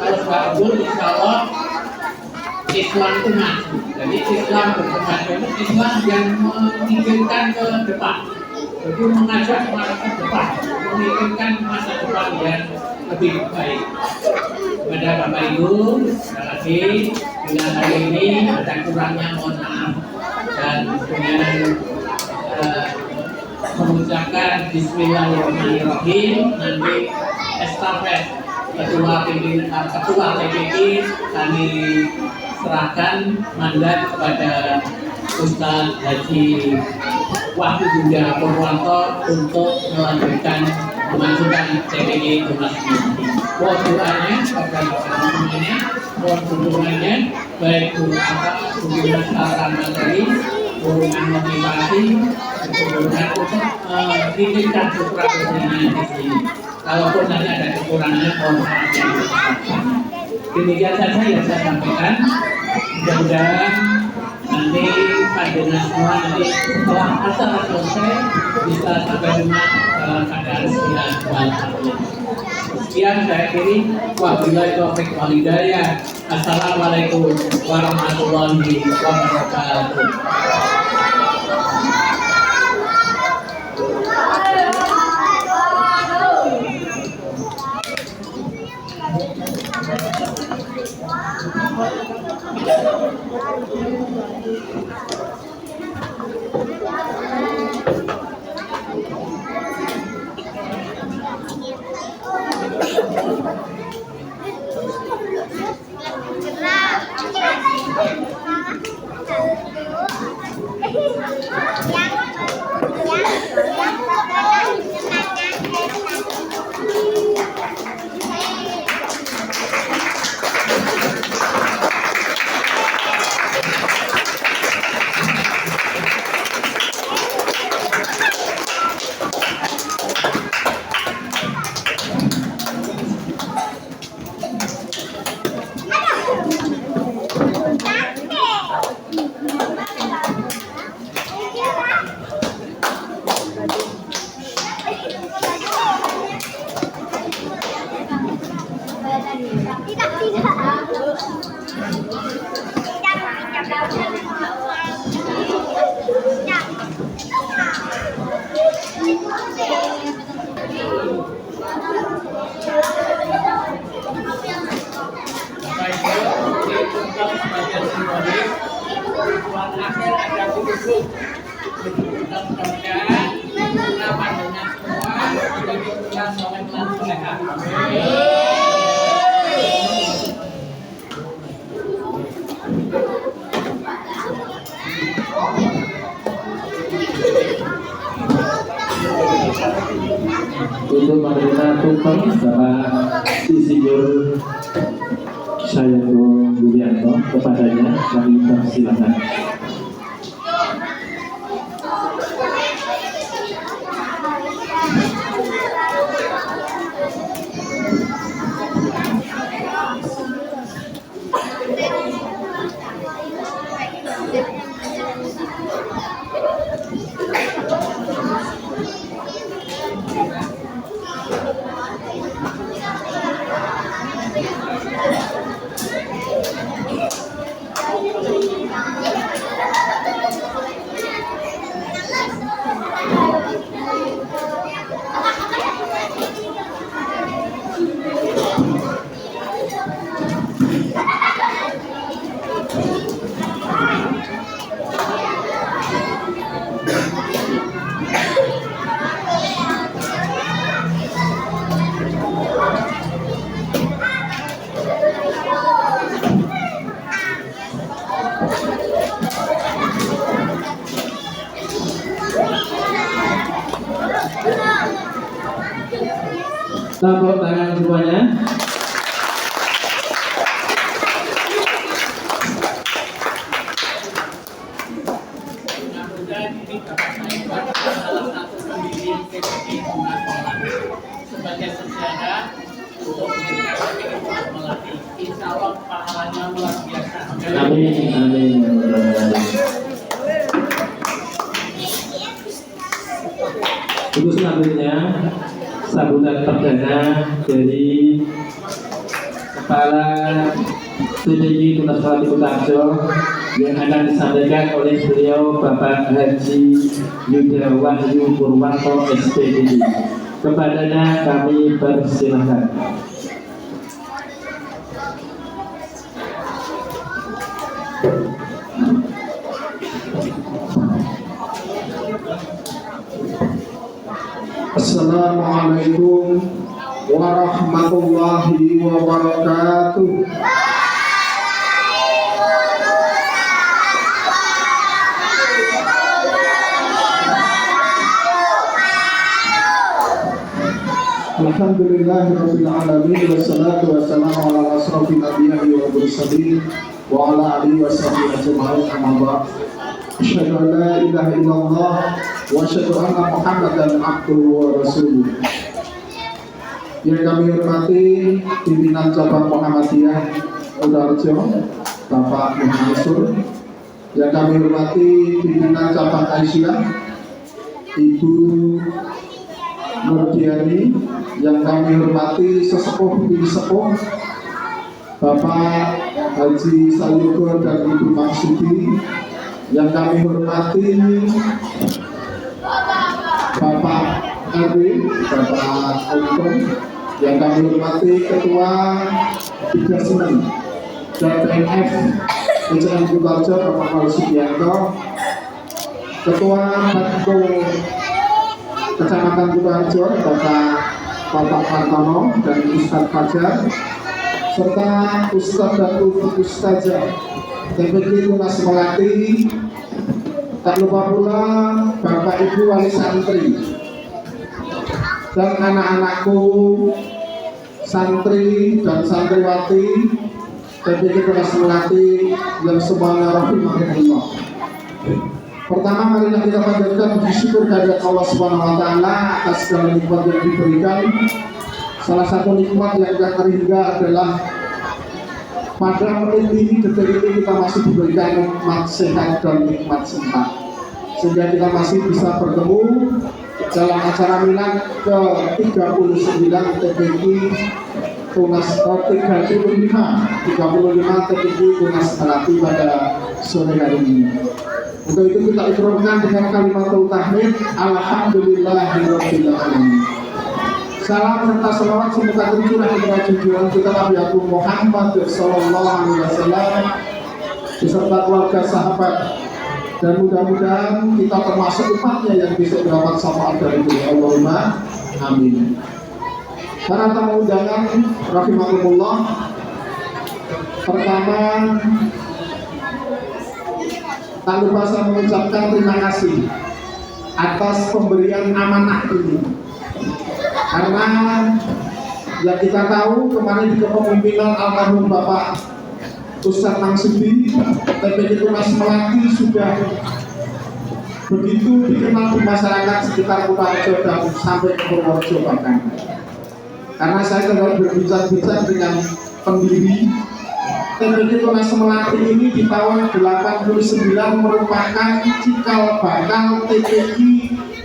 Speaker 6: Kalau sudah unggul, insya Allah Islam itu maju. Jadi Islam berkembang, Islam yang memikirkan ke depan, jadi mengajak orang ke depan, memikirkan masa depan yang lebih baik. Kepada Bapak Ibu, sekali lagi bila hari ini ada kurangnya mohon maaf dan dengan mengucapkan Bismillahirrahmanirrahim. Nanti estafet ketua TPI kami serahkan mandat kepada Ustaz Haji Wahyu Huda Purwanto untuk melanjutkan TPI Tunas Mati. Mohon doanya kepada teman-temannya, mohon dukungannya baik dukungan secara materi, dukungan motivasi, dukungan untuk meningkatkan putra-putrinya di sini. Kalaupun nanti ada kekurangannya, mohon maaf yang besar-besarnya. Demikian saja yang saya sampaikan. Mudah-mudahan nanti panjenengan semua nanti setelah acara selesai bisa sampai rumah dalam keadaan sehat walafiat. Sekian saya akhiri. Wabillahi taufiq wal hidayah. Assalamualaikum warahmatullahi wabarakatuh.
Speaker 1: Untuk menerima tumpeng Bapak Insinyur Sayogo Yulianto, kepadanya kami persilakan. Tepuk tangan semuanya.
Speaker 6: Sebagai sejarah untuk menjadikan Melati, insya Allah pahalanya luar biasa.
Speaker 1: Amin, amin. Untuk selanjutnya sambutan perdana dari Kepala TPG Tunas Melati Kutarjo yang akan disampaikan oleh beliau Bapak Haji Yuda Wahyu Purwanto SPDD. Kepadanya kami persilahkan.
Speaker 7: Assalamualaikum warahmatullahi wabarakatuh. Alhamdulillahirabbil alamin wassalatu wassalamu ala asrofil anbiya'i wal mursalin wa ala alihi washabihi ajma'in amma ba'd. Asyhadu an la ilaha illallah wa asyhadu anna Muhammadan abduhu wa rasuluh. Yang kami hormati pimpinan cabang Muhammadiyah Kutarjo, Bapak Mansur. Yang kami hormati pimpinan cabang Aisyah, Ibu Nurdiani. Yang kami hormati sesepuh bini sepuh Bapak Haji Salyugo dan Ibu Maksudi. Yang kami hormati Bapak Erwin, Bapak Untung. Yang kami hormati Ketua Tigasmen dan PNF Kecamatan Kutarjo, Bapak Maul Sugianto. Ketua Batko Kecamatan Kutarjo, Bapak Kartono dan Ustadz Fajar, serta Ustadz dan Ustazah TPG Tunas Melati. Tak lupa pula Bapak Ibu Wali Santri dan anak-anakku santri dan santriwati TPG Tunas Melati yang semuanya rahimahullah. Pertama, marilah kita panjatkan puji syukur kehadirat Allah Subhanahu wa taala atas segala nikmat yang diberikan. Salah satu nikmat yang tak terhingga adalah pada menit ini, detik ini kita masih diberikan nikmat sehat dan nikmat sempat, sehingga kita masih bisa bertemu dalam acara milad ke-39 TPG Tunas 35 TPG Tunas Melati pada sore hari ini. Untuk itu kita ikramkan dengan kalimatul tahmid, alhamdulillahirabbil alamin. Salam serta selawat semoga tercurah kepada junjungan kita Nabi Agung Muhammad sallallahu alaihi wasallam beserta keluarga sahabat, dan mudah-mudahan kita termasuk umatnya yang besok mendapat syafaat dari beliau. Allahumma amin. Para tamu undangan rahimakumullah, pertama tak lupa saya mengucapkan terima kasih atas pemberian amanah ini, karena yang kita tahu kemarin di kepemimpinan almarhum Bapak Ustadz Maksudi, TPG Tunas Melati sudah begitu dikenal di masyarakat sekitar Kutarjo dan sampai ke Purworejo bahkan. Karena saya telah berbincang-bincang dengan pendiri TPG Tunas Melati ini di tahun 89 merupakan cikal bakal TPG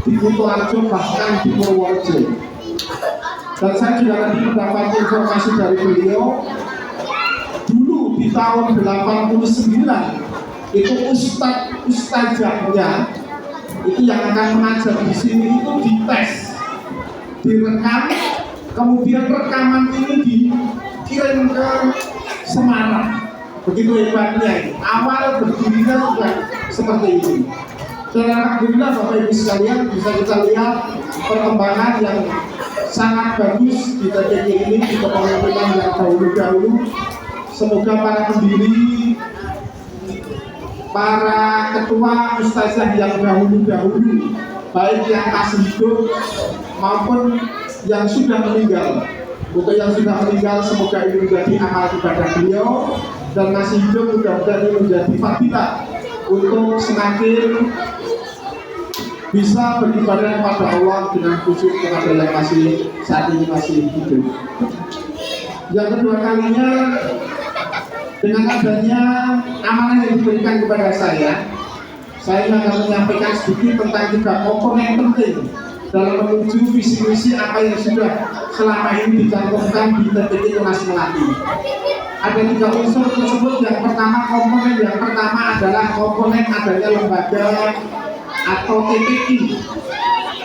Speaker 7: di Kutarjo bahkan di Purworejo. Dan saya juga tadi mendapat informasi dari beliau, dulu di tahun 89 itu ustazahnya itu yang akan mengajar di sini itu dites, direkam, kemudian rekaman ini dikirim ke Semarang. Begitu hebatnya ini. Awal berdirinya sudah seperti ini. Dan alhamdulillah Bapak Ibu sekalian bisa kita lihat perkembangan yang sangat bagus di TPG ini di kepemimpinan yang dahulu-dahulu. Semoga para pendiri, para ketua ustazah yang dahulu-dahulu, baik yang masih hidup maupun yang sudah meninggal. Untuk yang sudah meninggal, semoga ini menjadi amal ibadah beliau, dan masih hidup mudah-mudahan ini menjadi fadilah untuk semakin bisa beribadah kepada Allah dengan khusyuk kepada yang masih saat ini masih hidup. Yang kedua kalinya, dengan adanya amanah yang diberikan kepada saya akan menyampaikan sedikit tentang 3 komponen penting dalam menuju visi-misi apa yang sudah selama ini dicantumkan di TPK Tunas Melati. Ada 3 unsur tersebut. Komponen yang pertama adalah komponen adanya lembaga atau TPK.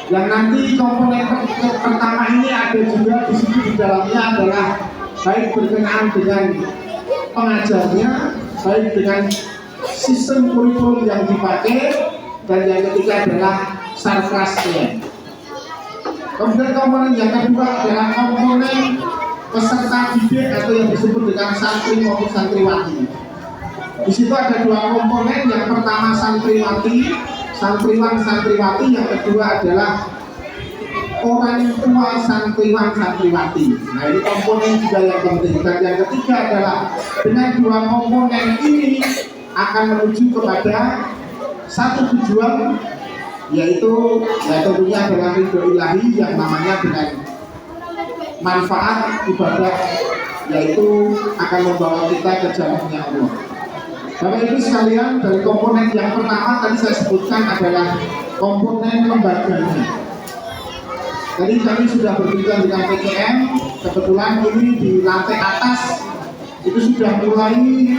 Speaker 7: Yang nanti komponen pertama ini ada juga di situ, di dalamnya adalah baik berkenaan dengan pengajarnya, baik dengan sistem kurikulum yang dipakai, dan yang ketiga adalah sarkasnya. Kemudian komponen yang kedua adalah komponen peserta didik atau yang disebut dengan santri maupun santriwati. Di situ ada 2 komponen. Yang pertama santriwati, santriwan santriwati. Yang kedua adalah orang tua santriwan santriwati. Nah, ini komponen juga yang penting. Dan yang ketiga adalah dengan 2 komponen ini akan menuju kepada satu tujuan, yaitu tentunya adalah ridho ilahi yang namanya dengan manfaat ibadah, yaitu akan membawa kita ke jalannya Allah. Bapak Ibu sekalian, dari komponen yang pertama tadi saya sebutkan adalah komponen lembaganya. Tadi kami sudah berbincang dengan PKM, kebetulan ini di lantai atas itu sudah mulai,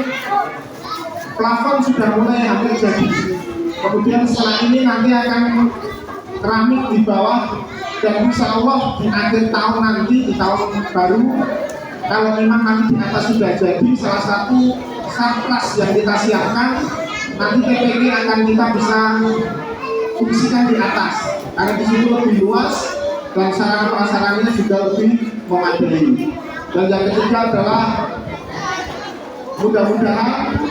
Speaker 7: plafon sudah mulai hampir jadi. Kemudian setelah ini nanti akan keramik di bawah, dan insya Allah di akhir tahun nanti, di tahun baru, kalau memang nanti di atas sudah jadi, salah satu sarklas yang kita siapkan, nanti TPK akan kita bisa fungsikan di atas, karena di situ lebih luas dan sarana prasarannya juga lebih memadai. Dan yang ketiga adalah mudah-mudahan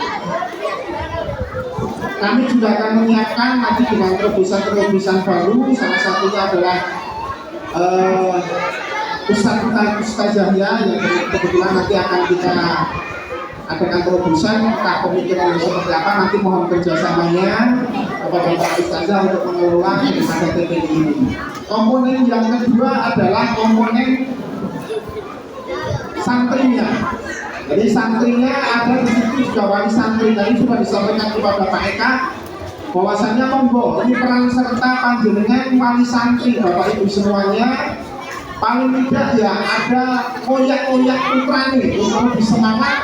Speaker 7: kami juga akan menyiapkan nanti dengan terobosan-terobosan baru. Salah satunya adalah ustazahnya yang kebetulan nanti akan kita adakan terobosan, entah pemikiran yang seperti apa, nanti mohon kerjasamanya kepada Pak Ustazah untuk mengelola daripada TPK ini. Komponen yang kedua adalah komponen santrinya. Jadi santrinya ada di situ juga wali santri. Tadi sudah disampaikan kepada Pak Eka bahwasannya monggo, ini peran serta panjenengan wali santri Bapak Ibu semuanya, paling tidak ya ada koyak-koyak putra nih untuk lebih semangat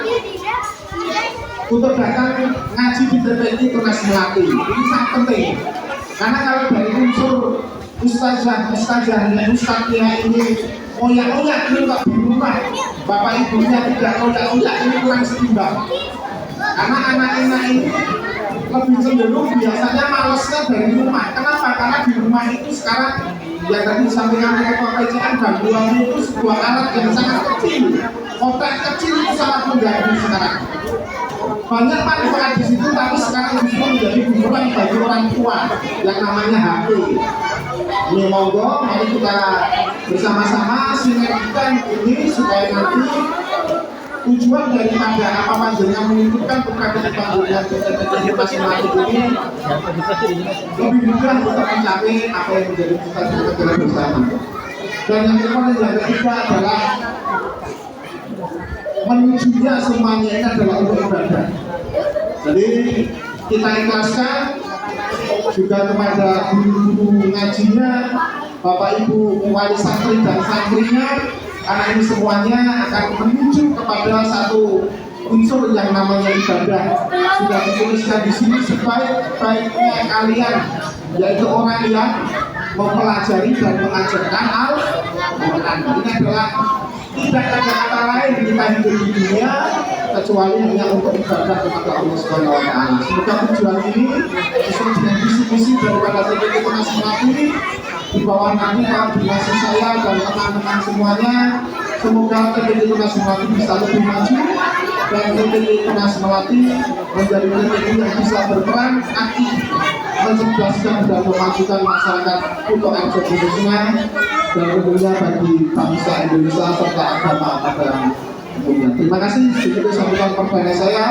Speaker 7: untuk datang ngaji di TPK Tunas Melati. Ini sangat penting, karena kalau dari unsur ustazahnya ini oyak-oyak ini kok di rumah Bapak Ibunya tidak oyak-oyak, ini kurang seimbang. Karena anak-anak ini lebih cenderung biasanya malesnya dari rumah. Kenapa? Karena di rumah itu sekarang yang tadi disampaikan oleh Ketua PCN, gangguan itu sebuah alat yang sangat kecil. Kotak kecil itu sangat mengganggu sekarang. Banyak manfaat di situ, tapi sekarang justru menjadi bumerang bagi orang tua yang namanya HP. Ini monggo, mari kita bersama-sama sinergikan ini supaya nanti tujuan daripada apa panjenengan menitipkan kepada panjenengan TPK Tunas Melati ini lebih mudah untuk mencapai apa yang menjadi cita-cita kita bersama. Dan yang ketiga adalah menujunya semuanya ini adalah untuk ibadah. Jadi kita ikhlaskan juga kepada guru-guru ngajinya, Bapak Ibu wali santri dan santrinya, karena ini semuanya akan menuju kepada satu unsur yang namanya ibadah. Sudah dituliskan di sini sebaik-baiknya kalian, yaitu orang yang mempelajari dan mengajarkan Al-Quran. Ini adalah tidak ada kata lain kita hidup di dunia kecuali hanya untuk ibadah kepada Allah Subhanahu wa Ta'ala. Semoga tujuan ini sesuai dengan visi-misi daripada TPK Tunas Melati di bawah nanti koordinasi saya dan teman-teman semuanya. Semoga TPK Tunas Melati bisa lebih maju dan TPK Tunas Melati menjadi TPK yang bisa berperan aktif mencerdaskan dan memajukan masyarakat Kutoarjo khususnya. dan tentunya bagi bangsa Indonesia serta agama pada umumnya. Terima kasih. Segitu sambutan perdana saya.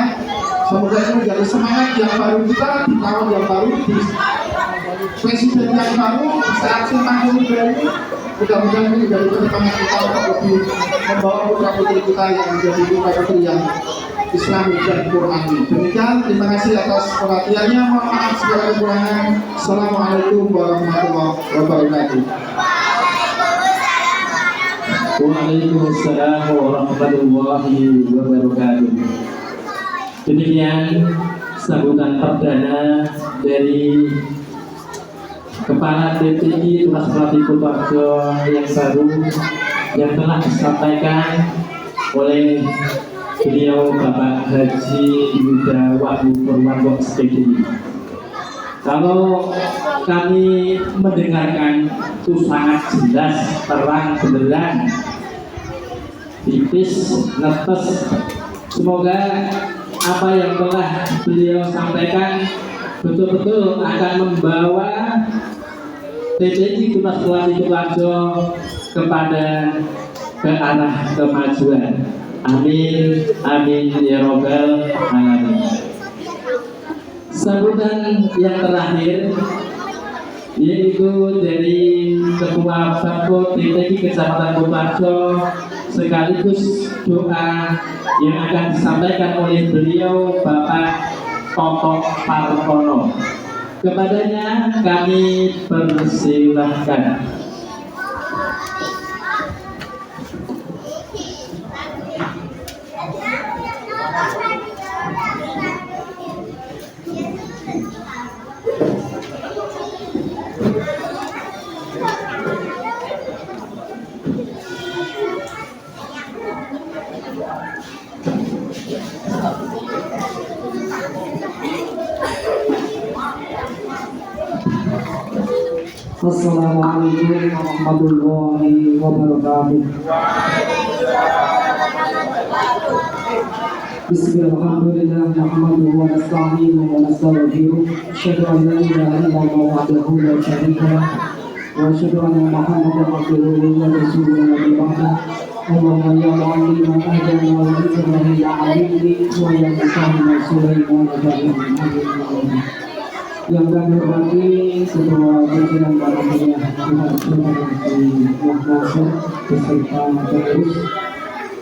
Speaker 7: Semoga ini menjadi semangat yang baru kita di tahun yang baru, di presiden yang baru, saat simpang ini baru. Mudah-mudahan ini menjadi perkembangan kita untuk lebih membawa putra putri kita yang menjadi putra putri yang Islami dan Qurani. Demikian, terima kasih atas perhatiannya. Mohon maaf segala kekurangan. Assalamualaikum warahmatullahi wabarakatuh.
Speaker 1: Waalaikumsalam warahmatullahi wabarakatuh. Demikian sambutan perdana dari Kepala DPI Tunas Pelatih Kutoarjo yang baru yang telah disampaikan oleh beliau Bapak Haji Yuda Wahyu Purwanto SPDI. Kalau kami mendengarkan itu sangat jelas, terang benderang, tipis, netes. Semoga apa yang telah beliau sampaikan betul-betul akan membawa TPI Tunas Pelatih Kutoarjo kepada ke arah kemajuan. Amin, amin ya robbal alamin. Sambutan yang terakhir yaitu dari Ketua Bapko TPI Kecamatan Kutoarjo sekaligus doa yang akan disampaikan oleh beliau Bapak Toto Parkono. Kepadanya kami persilahkan.
Speaker 2: Assalamualaikum warahmatullahi wabarakatuh. Bismillahirrahmanirrahim. Nahmaduhu wa nasta'inuhu wa nastaghfiruh. Asyhadu an la ilaha illallah wahdahu la syarika lah wa asyhadu anna Muhammadan abduhu wa rasuluhu nabiyyu ba'da. Allahumma ya mu'alliman Adam wa Ibrahim ya 'allimni wa ya mufahiman Sulaiman wa Ibrahim. Yang kami hormati Ketua Pimpinan Panitia Haji Nasir beserta pengurus,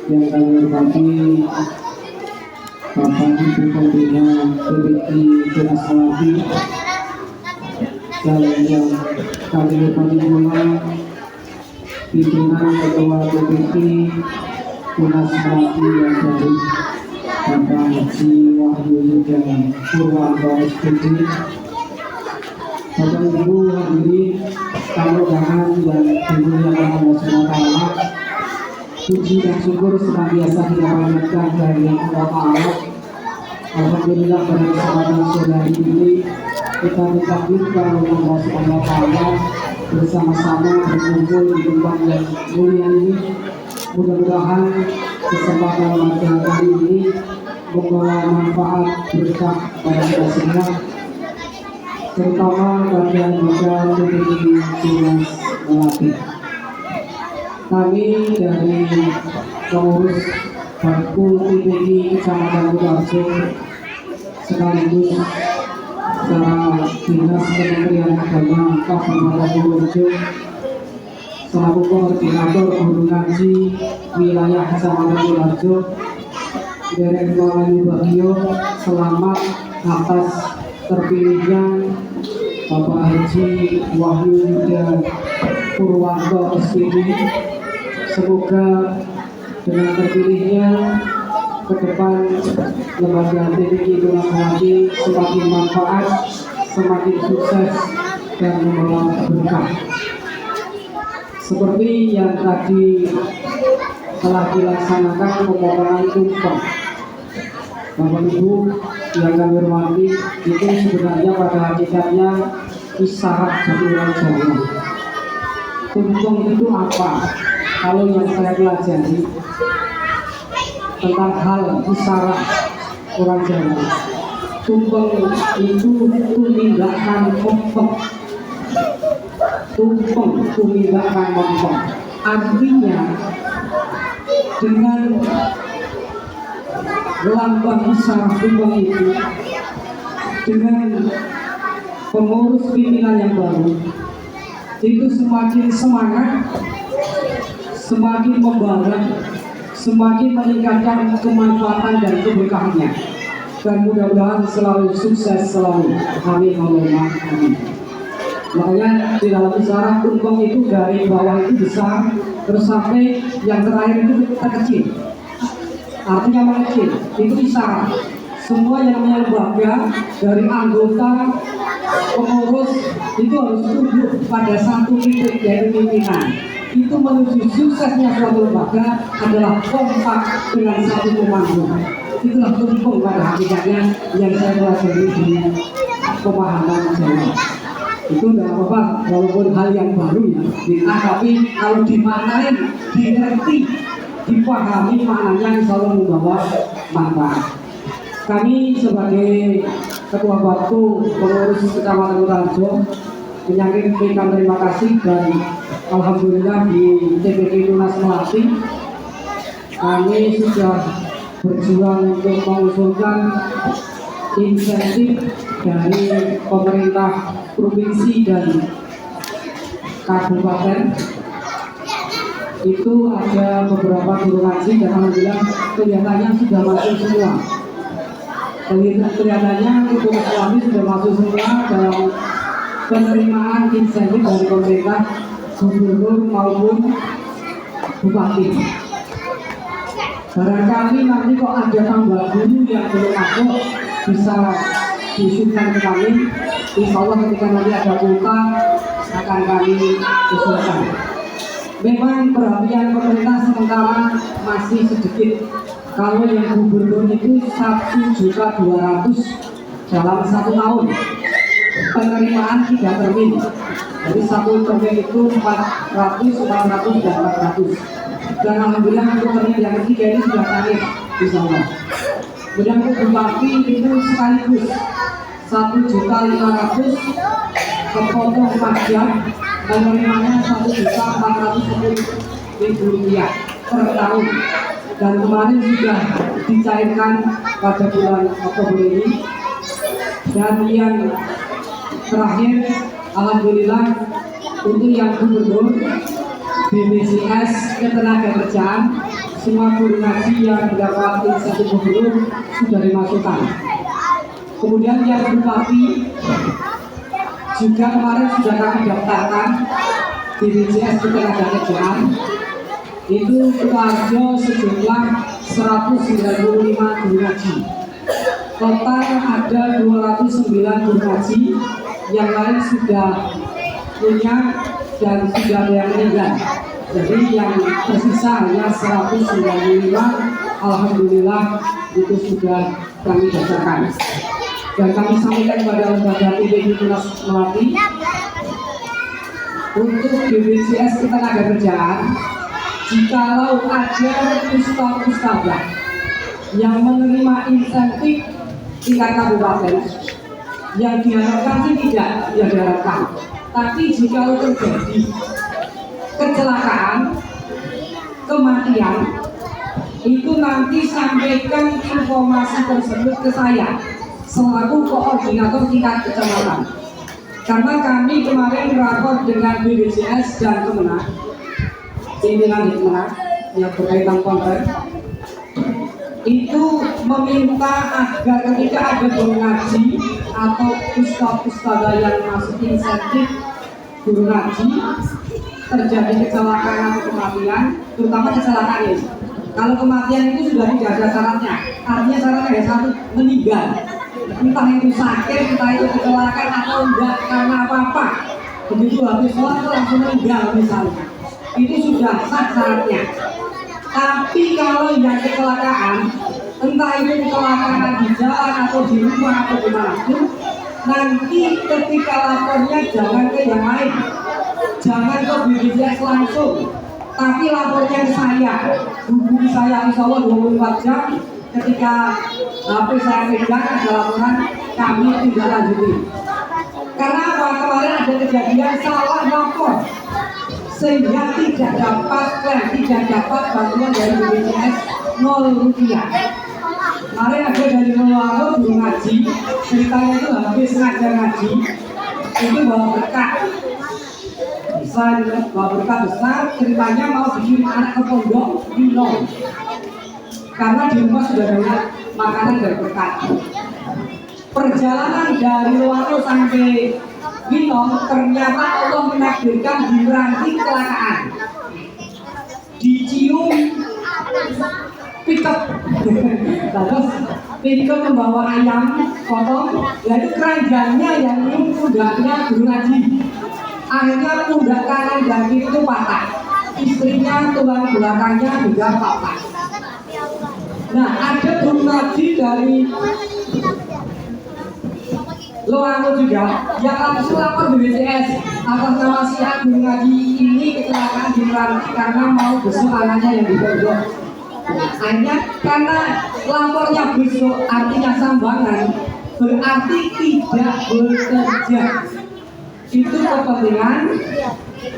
Speaker 2: yang kami hormati Bapak Ibu Pembina TPI Tunas Pelatih, dan yang kami hormati pula pimpinan Ketua TPI Tunas Pelatih yang baru Bapak Haji Wahyu Yuda Purwanto SPDI. Bapak Ibu hadirin tamu undangan yang dimuliakan Allah SWT, puji dan syukur senantiasa kita panjatkan dari Allah Ta'ala. Alhamdulillah pada kesempatan sore hari ini kita ditakdirkan oleh Allah SWT bersama-sama berkumpul di tempat yang mulia ini. Mudah-mudahan kesempatan pada hari ini membawa manfaat berkah pada kita semua, terutama pada juga TPI Tunas Pelatih. Kami dari pengurus Bapko TPI Kecamatan Kutoarjo sekaligus secara Dinas Kementerian Agama Kabupaten Purworejo selaku koordinator guru ngaji wilayah Kecamatan Kutoarjo, Derek Melayu Bagio, selamat atas terpilihnya Bapak Haji Wahyu Yuda Purwanto SPDI. Semoga dengan terpilihnya ke depan lembaga TPI Tunas Pelatih semakin manfaat, semakin sukses dan membawa berkah. Seperti yang tadi telah dilaksanakan pemotongan tumpeng, Bapak Ibu yang kami hormati, itu sebenarnya pada hakikatnya isyarat dari orang Jawa. Tumpeng itu apa? Kalau yang saya pelajari tentang hal isyarat orang Jawa, tumpeng itu meninggalkan kompek. tumpeng tumindakan mompong. Artinya dengan lambang saraf tumpeng itu, dengan pengurus pimpinan yang baru itu semakin semangat, semakin membara, semakin meningkatkan kemanfaatan dan keberkahannya. Dan mudah-mudahan selalu sukses selalu. Amin Allahumma amin. Makanya di dalam isyarat tumpeng itu dari bawah itu besar terus sampai yang terakhir itu kecil. Artinya mengecil, itu isyarat. Semua yang namanya lembaga dari anggota pengurus itu harus tunduk pada satu titik, yaitu pimpinan. Itu menuju suksesnya suatu lembaga adalah kompak dengan satu komando. Itulah tumpeng pada hakikatnya yang saya pelajari di pemahaman saya. Itu tidak apa-apa, walaupun hal yang baru ya, tapi kalau dimaknai, dimengerti, dipahami maknanya selalu membawa manfaat. Kami sebagai Ketua Batu Pengurus Kecamatan Kutarjo menyampaikan terima kasih dan alhamdulillah di TPK Tunas Melati kami sudah berjuang untuk mengusulkan insentif dari pemerintah provinsi dan kabupaten. Itu ada beberapa guru ngaji dan alhamdulillah kelihatannya sudah masuk semua. Kelihatannya untuk Islami sudah masuk semua dalam penerimaan insentif dari pemerintah gubernur maupun bupati. Barangkali nanti kok ada tambah guru yang belum masuk bisa diusulkan ke kami. Insya Allah ketika nanti ada kuota akan kami usulkan. Memang perhatian pemerintah sementara masih sedikit. Kalau yang gubernur itu 1.200.000 dalam 1 tahun. Penerimaan 3 termin. Jadi 1 termin itu 400, 400 dan 400. Dan alhamdulillah untuk termin yang ketiga ini sudah terakhir insya Allah. Kemudian untuk bupati itu sekaligus 1.500.000 kepotong pajak, penerimanya 1.410.000 rupiah per tahun. Dan kemarin sudah dicairkan pada bulan Oktober ini. Dan yang terakhir, alhamdulillah untuk yang gubernur BPJS Ketenagakerjaan, semua guru ngaji yang mendapat insentif gubernur sudah dimasukkan. Kemudian yang bupati juga kemarin sudah kami daftarkan BPJS Ketenagakerjaan. Itu Kutarjo sejumlah 195 guru ngaji. Total ada 209 guru ngaji, yang lain sudah punya dan sudah ada yang meninggal. Jadi yang tersisa hanya 195. Alhamdulillah itu sudah kami daftarkan. Dan kami sampaikan kepada lembaga TPK Tunas Melati untuk BPJS Ketenagakerjaan. Jikalau ada ustadz-ustadzah yang menerima insentif tingkat kabupaten, yang diharapkan sih tidak diharapkan, tapi jikalau terjadi kecelakaan, kematian, itu nanti sampaikan informasi tersebut ke saya selaku koordinator tingkat kecamatan. Karena kami kemarin rapor dengan BPJS dan Kemenag, pimpinan di Kemenag yang berkaitan kontrak, itu meminta agar ketika ada guru ngaji atau ustadz-ustadzah yang masuk insentif guru ngaji terjadi kecelakaan atau kematian, terutama kecelakaan ini. Kalau kematian itu sudah tidak ada syaratnya, artinya syaratnya ada satu, meninggal. Entah itu sakit, entah itu kecelakaan atau enggak karena apa-apa. Begitu habis sholat langsung meninggal misalnya, itu sudah sah syaratnya. Tapi kalau yang kecelakaan, entah itu kecelakaan di jalan atau di rumah atau di mana pun, nanti ketika lapornya jangan ke yang lain, jangan ke BPJS langsung, tapi lapornya ke saya. Hubungi saya insya Allah 24 jam. Ketika HP saya pegang ada laporan, kami tidak lanjuti.
Speaker 8: Karena apa? Kemarin ada kejadian salah lapor sehingga tidak dapat klaim, tidak dapat bantuan dari BPJS 0 rupiah. Kemarin ada dari Melayu guru ngaji, ceritanya itu habis ngajar ngaji, itu bawa berkat. Bisa bawa berkat besar, ceritanya mau dikirim anak ke pondok minum. Karena di rumah sudah banyak makanan dari berkat. Perjalanan dari Loano sampai Binong, ternyata Allah menakdirkan diranti kecelakaan. Dicium pickup, terus pickup membawa ayam potong, yaitu keranjangnya yang ini pundaknya guru ngaji. Akhirnya pundak kanan dan kiri itu patah. Istrinya tulang belakangnya juga patah. Nah, ada guru ngaji dari Loano juga yang langsung lapor BPJS atas nama si guru ngaji ini kecelakaan di Meranti karena mau besok anaknya yang di pondok. Hanya karena lapornya besok artinya sambangan, berarti tidak bekerja. Itu kepentingan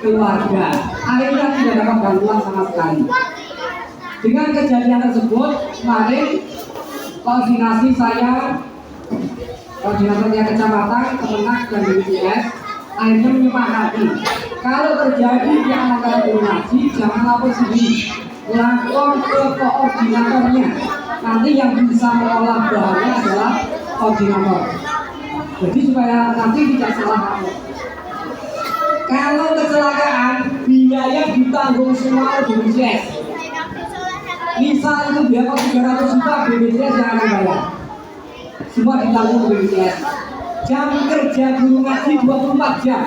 Speaker 8: keluarga. Akhirnya tidak dapat bantuan sama sekali. Dengan kejadian tersebut, kemarin koordinasi saya, koordinatornya kecamatan, kemenak dan BPJS, akhirnya menyepakati kalau terjadi di antara guru ngaji, jangan lapor sendiri, lapor ke koordinatornya. Nanti yang bisa mengolah bahannya adalah koordinator. Jadi supaya nanti tidak salah lapor. Kalau kecelakaan, biaya ditanggung semua oleh BPJS. Misal itu biaya 300 juta, BPJS yang akan bayar. Semua ditanggung BPJS. Jam kerja guru ngaji 24 jam.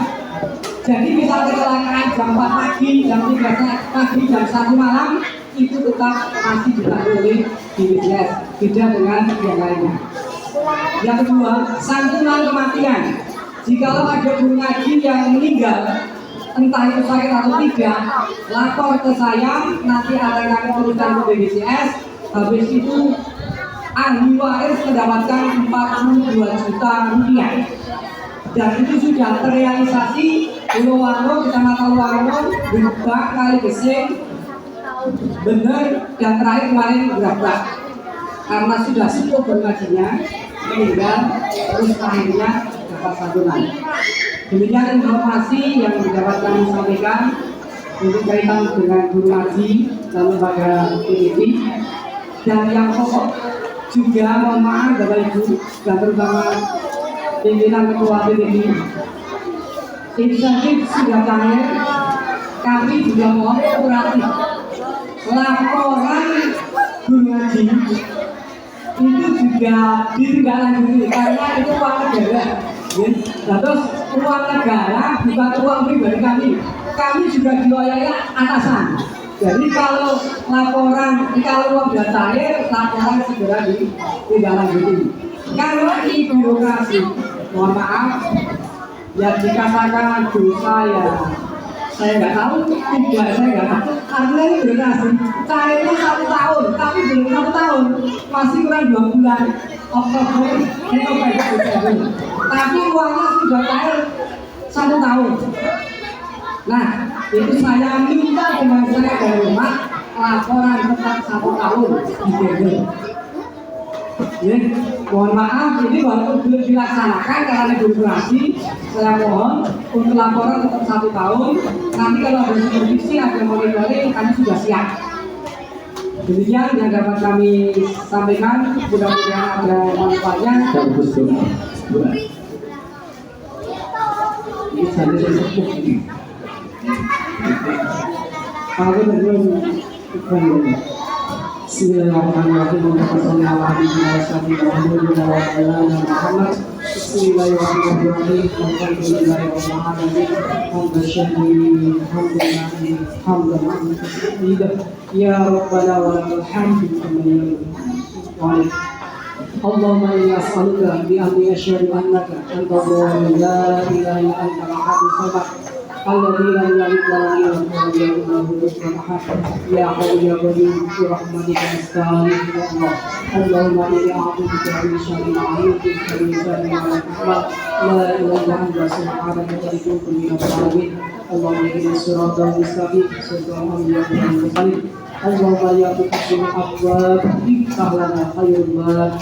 Speaker 8: Jadi misal kecelakaan jam 4 pagi, jam 3 pagi, jam 1 malam, itu tetap masih ditanggung oleh BPJS. Beda dengan yang lainnya. Yang kedua, santunan kematian. Jikalau ada guru ngaji yang meninggal, entah itu sakit atau tidak, lapor ke saya, nanti akan kami uruskan ke BPJS. Habis itu ahli waris mendapatkan 42 juta rupiah. Dan itu sudah terrealisasi. Loano, kecamatan Loano, Gebak, Kali Gesing, Bener, dan terakhir kemarin Gebak. Karena sudah sepuh bergajinya, meninggal, terus akhirnya dapat santunan. Demikian informasi yang dapat kami sampaikan untuk kaitan dengan guru ngaji dan lembaga PDP. Dan yang pokok juga mohon maaf Bapak Ibu dan terutama pimpinan ketua PDP. Insentif sudah cair, kami juga mohon kooperatif. Laporan guru ngaji itu juga ditindaklanjuti karena itu uang negara. Nah, terus uang negara bukan uang pribadi kami. Kami juga dilayani atasan. Jadi kalau laporan, kalau uang sudah cair, laporan segera ditindaklanjuti. Karena ini birokrasi, mohon maaf, ya dikatakan dosa ya saya nggak tahu, tidak saya nggak tahu. Artinya ini birokrasi, cairnya 1 tahun, tapi belum 1 tahun, masih kurang 2 bulan. Oktober, November, tapi uangnya sudah cair 1 tahun. Nah, itu saya minta dengan saya dari rumah laporan tetap 1 tahun di ya, mohon maaf, ini walaupun belum dilaksanakan karena birokrasi, saya mohon untuk laporan tetap 1 tahun. Nanti kalau ada supervisi, ada monitoring, kami sudah siap. Demikian yang dapat kami sampaikan, mudah-mudahan ada manfaatnya.
Speaker 2: Ini saya sepuh ini. Aku belum Bismillahirrahmanirrahim. Ya Rabbana wa lakal hamdu Allahumma inni as'aluka bi anni asyhadu annaka anta Allah la ilaha illa anta al-ahad as-samad
Speaker 8: الذي لم يلد ولم يولد ولم يكن له كفوا احد يا قوي يا بديع برحمتك نستعين يا الله اللهم اني اعوذ بك من شر ما عملت ومن شر ما لم اعمل لا اله الا انت سبحانك اني كنت من الظالمين اللهم اهدنا الصراط المستقيم صراط الذين انعمت عليهم اللهم يا مقسم الابواب افتح لنا خير الباب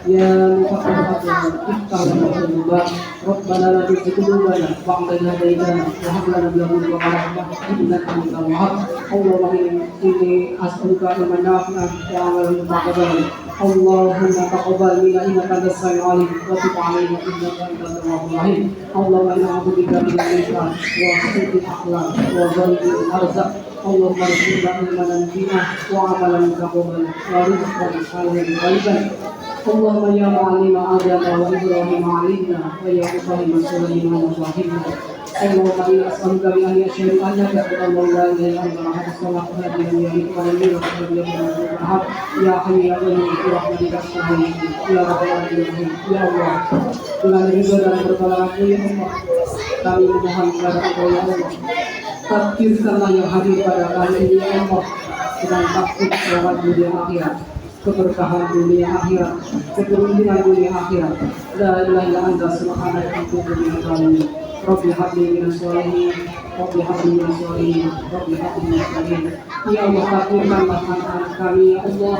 Speaker 8: يا مفتح الابواب افتح لنا خير الباب ربنا لا تزغ قلوبنا بعد إذ هديتنا وهب لنا من لدنك رحمة إنك أنت الوهاب اللهم إني أسألك علما نافعا وعملا متقبلا اللهم تقبل منا إنك أنت السميع العليم وتب علينا إنك أنت التواب الرحيم اللهم إنا نعوذ بك من النفاق وسوء الأخلاق وضيق الأرزاق اللهم ارزقنا علما نافعا وعملا متقبلا ورزقا حلالا طيبا اللهم يا معلم آدم وإبراهيم علمنا ويا مفهم سليمان فهمنا اللهم إنا أسألك بأن يشهد أنك أنت لا إله إلا أنت أحد الصمد الذي لم يلد ولم يولد ولم يكن له كفوا أحد يا حي يا قيوم برحمتك أستغيث يا رب العالمين يا الله dengan ridho dan pertolongan-Mu ya Allah kami memohon kepada Engkau ya Allah takdirkanlah yang hadir pada kali ini ya Allah dengan takut selamat dunia akhirat keberkahan dunia akhirat keberuntungan dunia akhirat la ilaha illa anta subhanaka inni kuntu minadz zalimin rabbi habli minas sholihin rabbi habli minas sholihin rabbi habli minas sholihin ya Allah takdirkanlah anak-anak kami ya Allah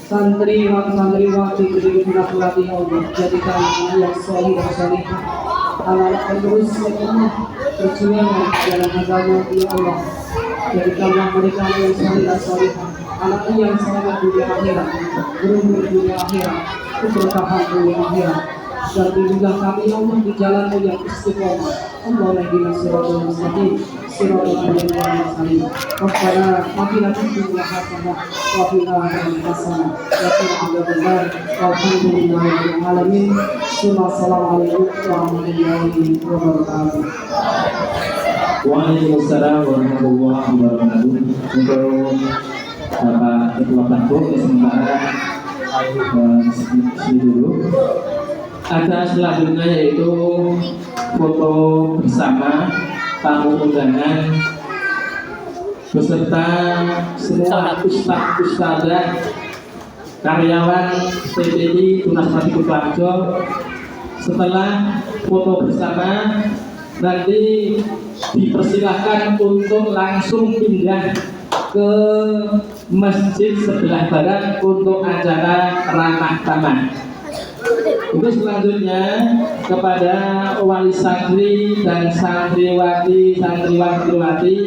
Speaker 8: santriwati kedua pelatih ya Allah jadikan anak yang sholih dan salihah anak-anak penerus ya Allah berjuang dalam agama ya Allah jadikanlah mereka yang sholih dan salihah anak yang selamat dunia akhirat beruntung dunia akhirat keberkahan dunia akhirat dan bimbinglah kami ya Allah di jalan yang istiqomah Allahumma ihdina siratal mustaqim siratal ladzina an'amta 'alaihim rabbana atina fid dunya hasanah wa fil akhirati hasanah wa qina adzabannar walhamdulillahi rabbil alamin assalamualaikum warahmatullahi wabarakatuh.
Speaker 1: Waalaikumsalam warahmatullahi wabarakatuh. Untuk Bapak Ketua Bangku sementara sini dulu. Ada selanjutnya yaitu foto bersama tamu undangan beserta semua ustadzah karyawan TPI Tunas Mati Kutoarjo. Setelah foto bersama nanti dipersilahkan untuk langsung pindah ke masjid sebelah barat untuk acara ramah tamah. Itu selanjutnya kepada wali santri dan santriwati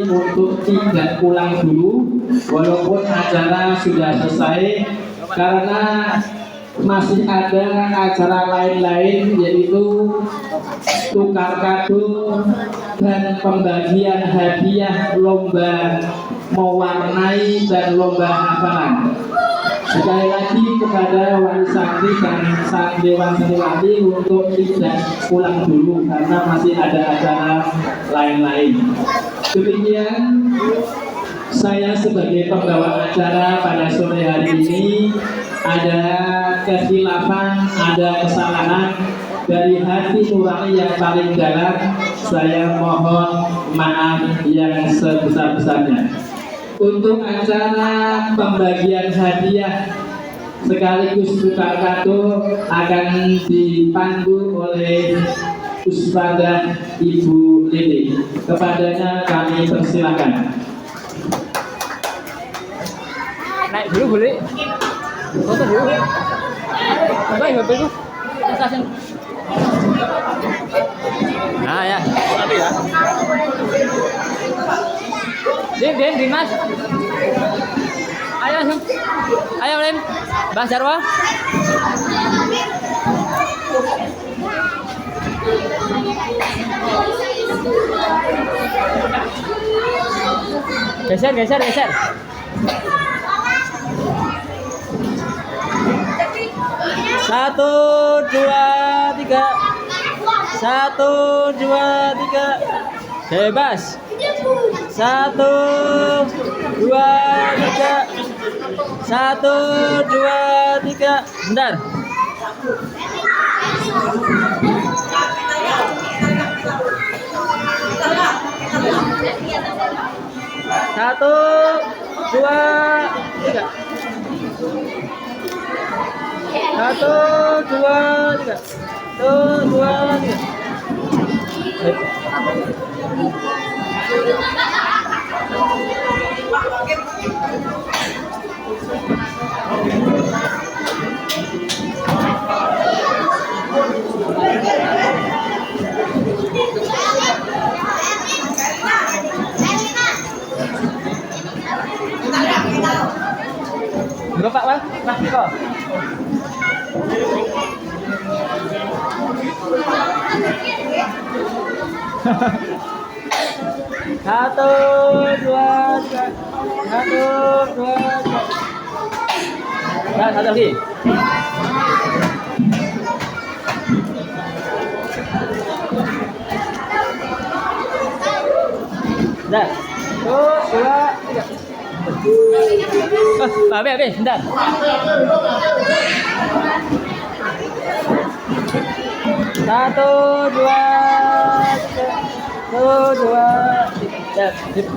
Speaker 1: untuk tidak pulang dulu walaupun acara sudah selesai karena masih ada acara lain-lain yaitu tukar kado dan pembagian hadiah lomba mewarnai dan lomba hafalan. Sekali lagi kepada wali santri dan santriwati untuk tidak pulang dulu karena masih ada acara lain-lain. Demikian saya sebagai pembawa acara pada sore hari ini, ada kekhilafan, ada kesalahan dari hati nurani yang paling dalam, saya mohon maaf yang sebesar-besarnya. Untuk acara pembagian hadiah sekaligus tukar kado akan dipandu oleh Ustadzah Ibu Lili. Kepadanya kami persilakan.
Speaker 9: Naik dulu boleh? Foto dulu. Coba ya itu. Stasiun. Nah ya. Tapi ya. Din, Mas. Ayo langsung. Ayo Lim. Bang Jarwo. Geser. 1, 2, 3. 1, 2, 3. Bebas. 1, 2, 3. 1, 2, 3. Bentar. Satu, dua, tiga. Satu, dua, tiga. Satu, dua, tiga. Berapa Pak? Mas Niko. Satu, dua, tiga. Satu, dua, tiga. Nah, satu lagi. Dah. Satu, dua, tiga. Habis, bentar. Satu, dua, tiga. Satu, dua, tiga. Sip.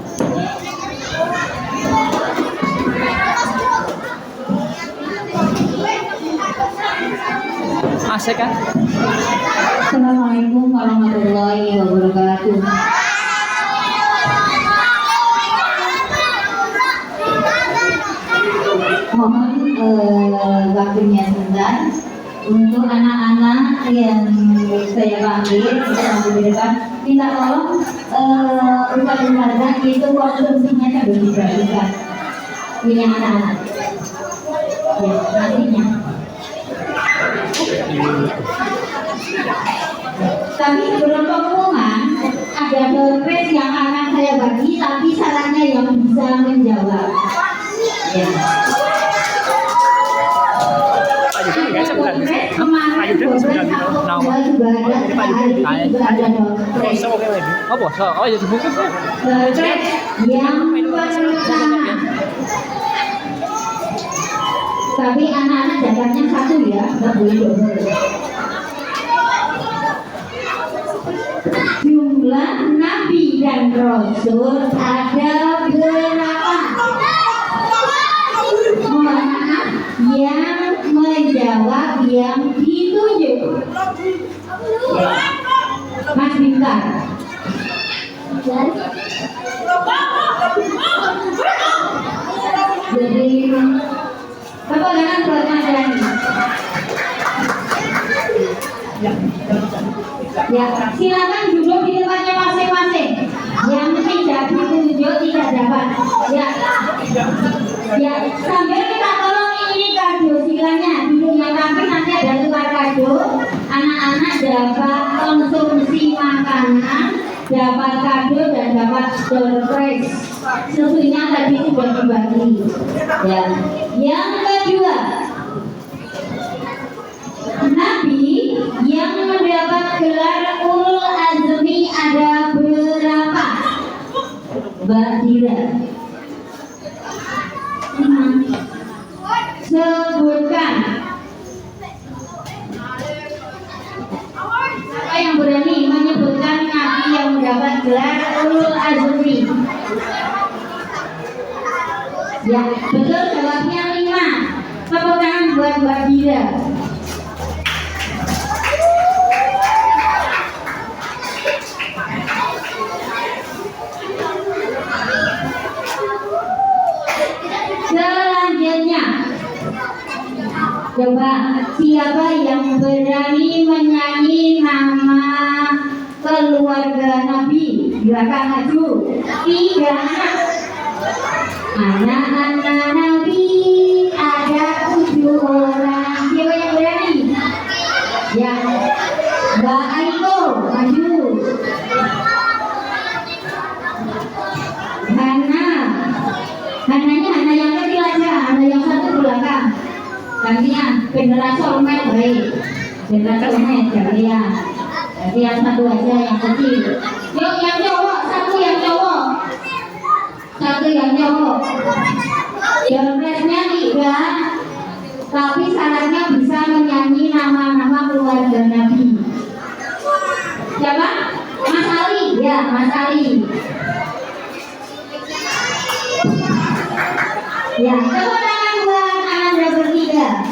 Speaker 9: Asik kan?
Speaker 4: Assalamualaikum warahmatullahi wabarakatuh. Mohon waktunya sebentar untuk anak-anak yang saya panggil untuk di depan, minta tolong ustaz itu konsumsinya sambil diperhatikan punya anak-anak ya nantinya. Tapi sebelum pengumuman ada dompet yang akan saya bagi, tapi syaratnya yang bisa menjawab ya.
Speaker 9: Oh ya dibungkus ya.
Speaker 4: Yang pertama. Tapi anak-anak dapatnya satu ya, nggak boleh double. Jumlah nabi dan rasul ada berapa? Mohon maaf, yang menjawab yang ditunjuk. Mas Bintang. Jadi Bapak jangan buat Mas ya, silakan duduk di tempatnya masing-masing. Yang tidak ditunjuk tidak dapat. Ya, sambil kita tolong ini kado silanya. Duduk yang rapi, nanti ada tukar kado. Anak-anak dapat konsumsi makanan, dapat kado dan dapat surprise. Sesuanya tadi sudah dibagi. Ya, yang kedua. Nabi yang mendapat gelar Ulul Azmi ada berapa? Mbak Dira. Sebutkan. Siapa yang berani menyebutkan Nabi yang mendapat gelar Ulul Azmi? Ya, betul jawabnya 5. Tepuk tangan buat Mbak Dira. Selanjutnya, coba siapa yang berani menyanyi nama keluarga Nabi? Silakan maju. 3 anak-anak Nabi ada 7 orang. Siapa yang berani? Ya, Mbak Aiko maju. Hana yang kecil aja, Hana yang satu belakang. Gantian, generasi ormet baik. Generasi ormet ya. Jadi yang satu aja yang kecil. Yuk yang cowok, satu yang cowok. Satu yang cowok. Dompetnya 3, tapi syaratnya bisa menyanyi nama-nama keluarga Nabi. Siapa? Mas Ali, ya Mas Ali. Ya, tepuk tangan buat Anda bertiga.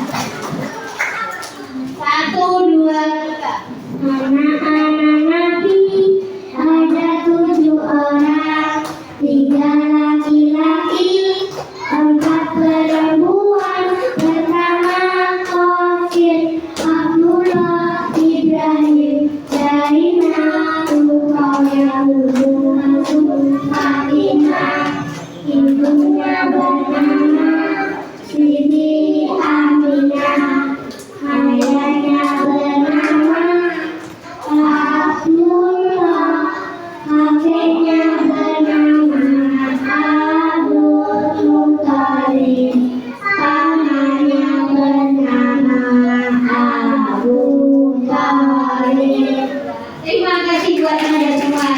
Speaker 4: 1, 2, 3.
Speaker 3: Anak-anak Nabi ada 7 orang, 3 laki-laki, 4 perempuan. Pertama Qasim, Abdullah, Ibrahim, Zainab, Ruqayyah, Fatimah. Ibunya bernama Siti Aminah, ayahnya bernama Abdullah, kakeknya bernama Abdul Muthalib, pamannya bernama Abu Thalib.
Speaker 4: Terima kasih buat Anda semua.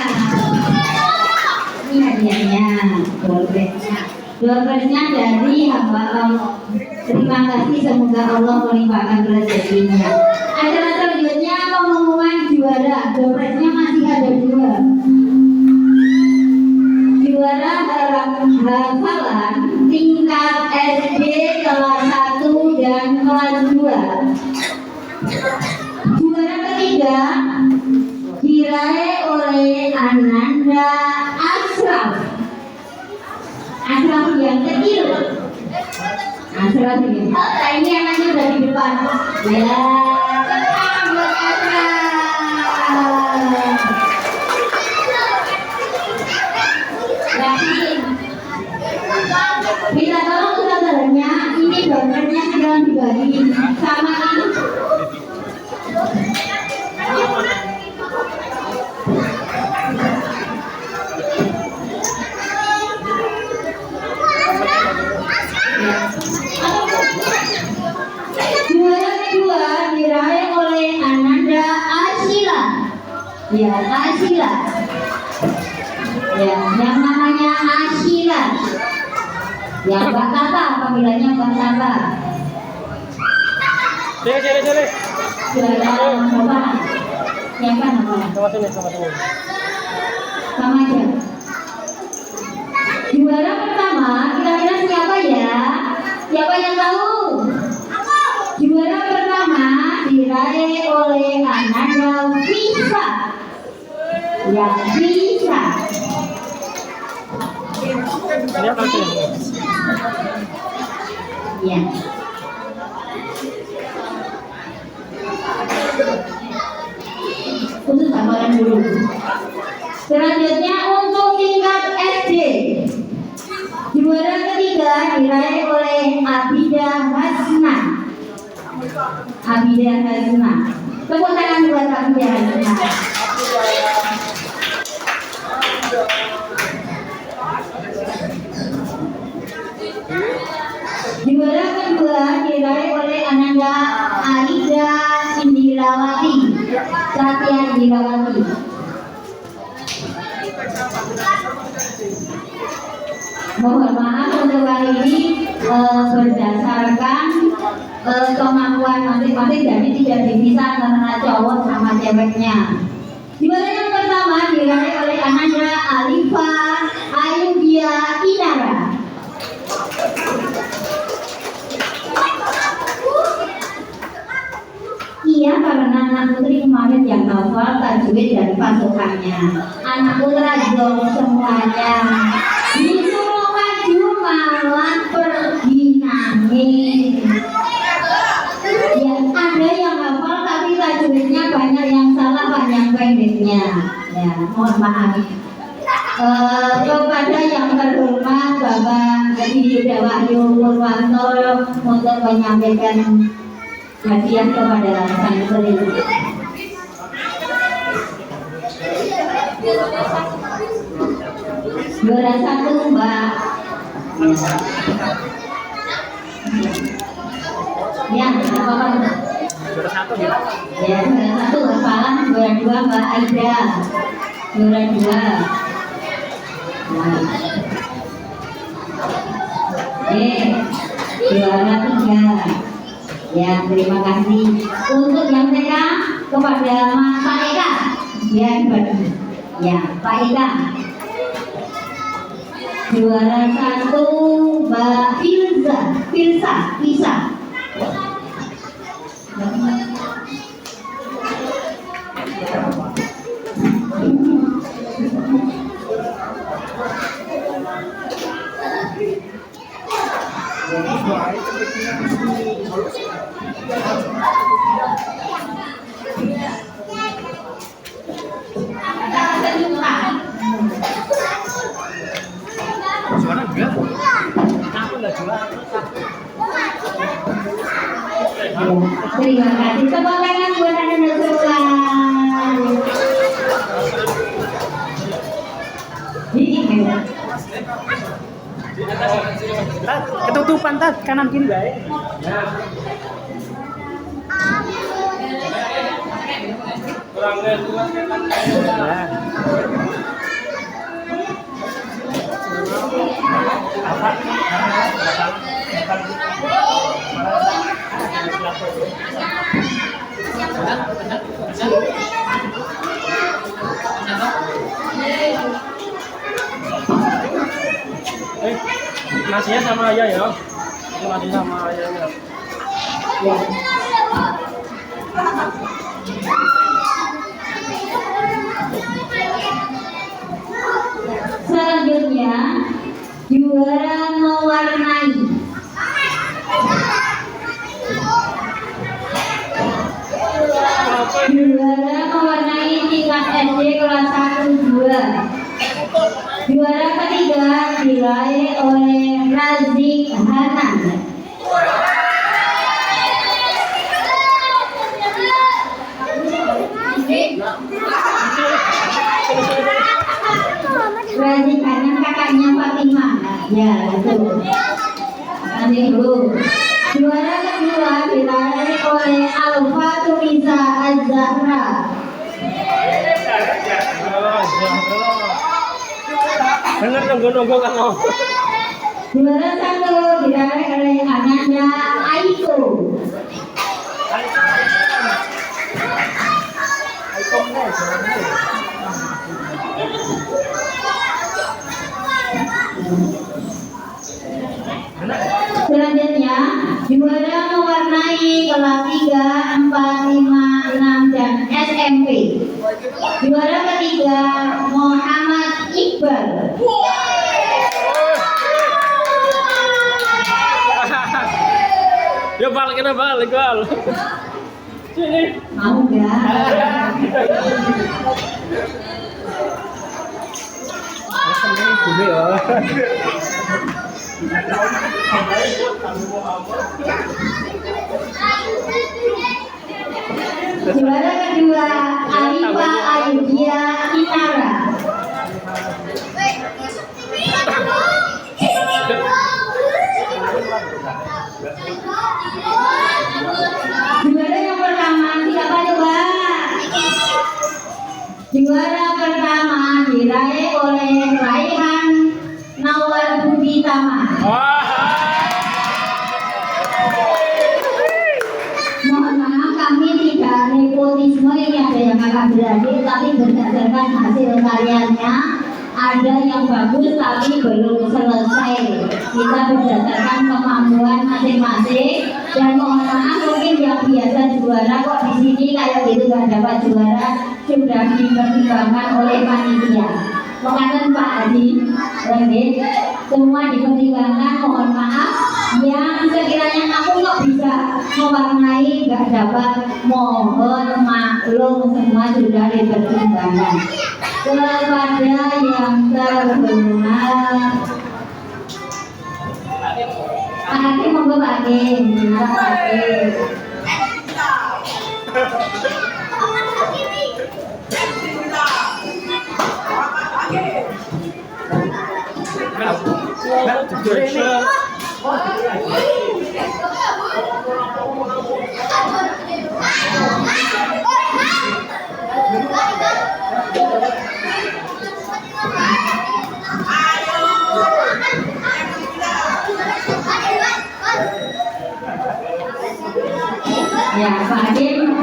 Speaker 4: Ini hadiahnya, doa-doanya dari hamba Allah. Terima kasih, semoga Allah melimpahkan rezekinya. Acara selanjutnya pengumuman juara. Doa-doanya masih ada 2. Juara hafalan tingkat SD kelas 1 dan kelas 2. Juara ketiga diraih oleh Ananda Ashraf. Ashraf yang kecil. Ashraf ini. Nah, ini anaknya udah di depan. Ya, tenang buat Ashraf. Bila tolong saudaranya, ini gambarnya sedang dibagi sama ini. Juara kedua diraih oleh Ananda Arsila. Ya, Arsila. Ya, yang namanya Arsila. Ya, Mbak Tata, panggilannya Mbak Tata.
Speaker 9: Sini.
Speaker 4: Juara apa? Siapa namanya?
Speaker 9: Sama sini.
Speaker 4: Sama aja. Juara pertama, kira-kira siapa ya? Siapa yang tahu? Juara pertama diraih oleh Ananda Visa. Ya, Visa.
Speaker 9: Ini apa sih?
Speaker 4: Ya. Khusus gambaran dulu. Selanjutnya untuk tingkat SD, juara ketiga diraih oleh Abida Hasna. Abida Hasna. Tepuk tangan buat Abida Hasna. Juara kedua diraih oleh Ananda Aida Indirawati. Satya Indirawati. Mohon maaf untuk kali ini berdasarkan kemampuan masing-masing, jadi tidak dipisah karena cowok sama ceweknya. Juara yang pertama diraih oleh Ananda Alifa Ayubia Inara. Iya, karena anak putri kemarin yang hafal tajwid dari pasukannya. Anak putra dong semuanya. Disuruh maju malah pergi nangis. Ya, ada yang hafal tapi tajwidnya banyak yang salah, banyak pendeknya. Ya, mohon maaf. Kepada yang terhormat Bapak Gedi Yuda Wahyu Purwanto untuk menyampaikan hadiah kepada santri. Juara 1 Mbak. Ya, apa-apa.
Speaker 9: Juara 1 ya.
Speaker 4: Ya, juara 1 hafalan, juara 2 Mbak Aida. Juara 2. Nah. Juara 3. Ya, terima kasih. Untuk yang TK kepada Pak Eka. Ya, Pak Eka. Juara 1 Mbak Filsa. Terima kasih. Tepuk tangan buat Anda semua.
Speaker 9: Ketutupan tat kanan kiri baik. Nasinya sama ayah ya. Nasi sama ayahnya.
Speaker 4: Selanjutnya juara mewarnai. Juara mewarnai tingkat SD kelas 1-2. Juara ketiga diraih oleh Razik Hanan. Razik Hanan kakaknya Fatimah. Ya, betul. Nanti dulu. Juara kedua diraih oleh Alfa Turisa Az-Zahra.
Speaker 9: Dengar nunggu kan mau.
Speaker 4: Juara 1 diraih oleh anaknya Aiko. Selanjutnya juara mewarnai kelas 3, 4, 5, 6 dan SMP. Juara ketiga Muhammad Iqbal.
Speaker 9: Ya balik bal. Sini.
Speaker 4: Mau nggak? Juara kedua Alifa Ayudia Inara. Juara yang pertama siapa coba? Juara pertama diraih oleh Raihan Nawar Budi Tama. Mohon maaf kami tidak nepotisme, ini ada yang kakak beradik, tapi berdasarkan hasil karyanya ada yang bagus tapi belum selesai. Kita berdasarkan kemampuan masing-masing dan mohon maaf mungkin yang biasa juara kok di sini kayak gitu nggak dapat juara, sudah dipertimbangkan oleh panitia. Makanya Pak Haji, semua dipertimbangkan. Mohon maaf yang sekiranya aku nggak bisa mewarnai nggak dapat, mohon maklum, semua sudah dipertimbangkan. Kepada yang terhormat Pak Hakim, monggo Pak Hakim. Ya, Pak Hakim,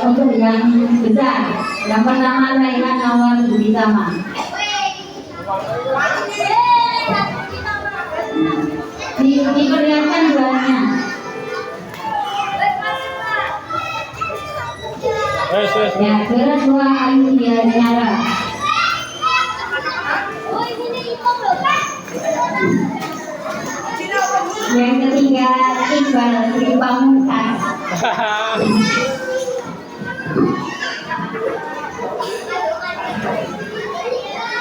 Speaker 4: untuk yang besar, yang pertama Raihan Nawar Budi Tama. Ya, kedua Ayu dia Nyara. Yang ketiga Iqbal Sri Pamungkas.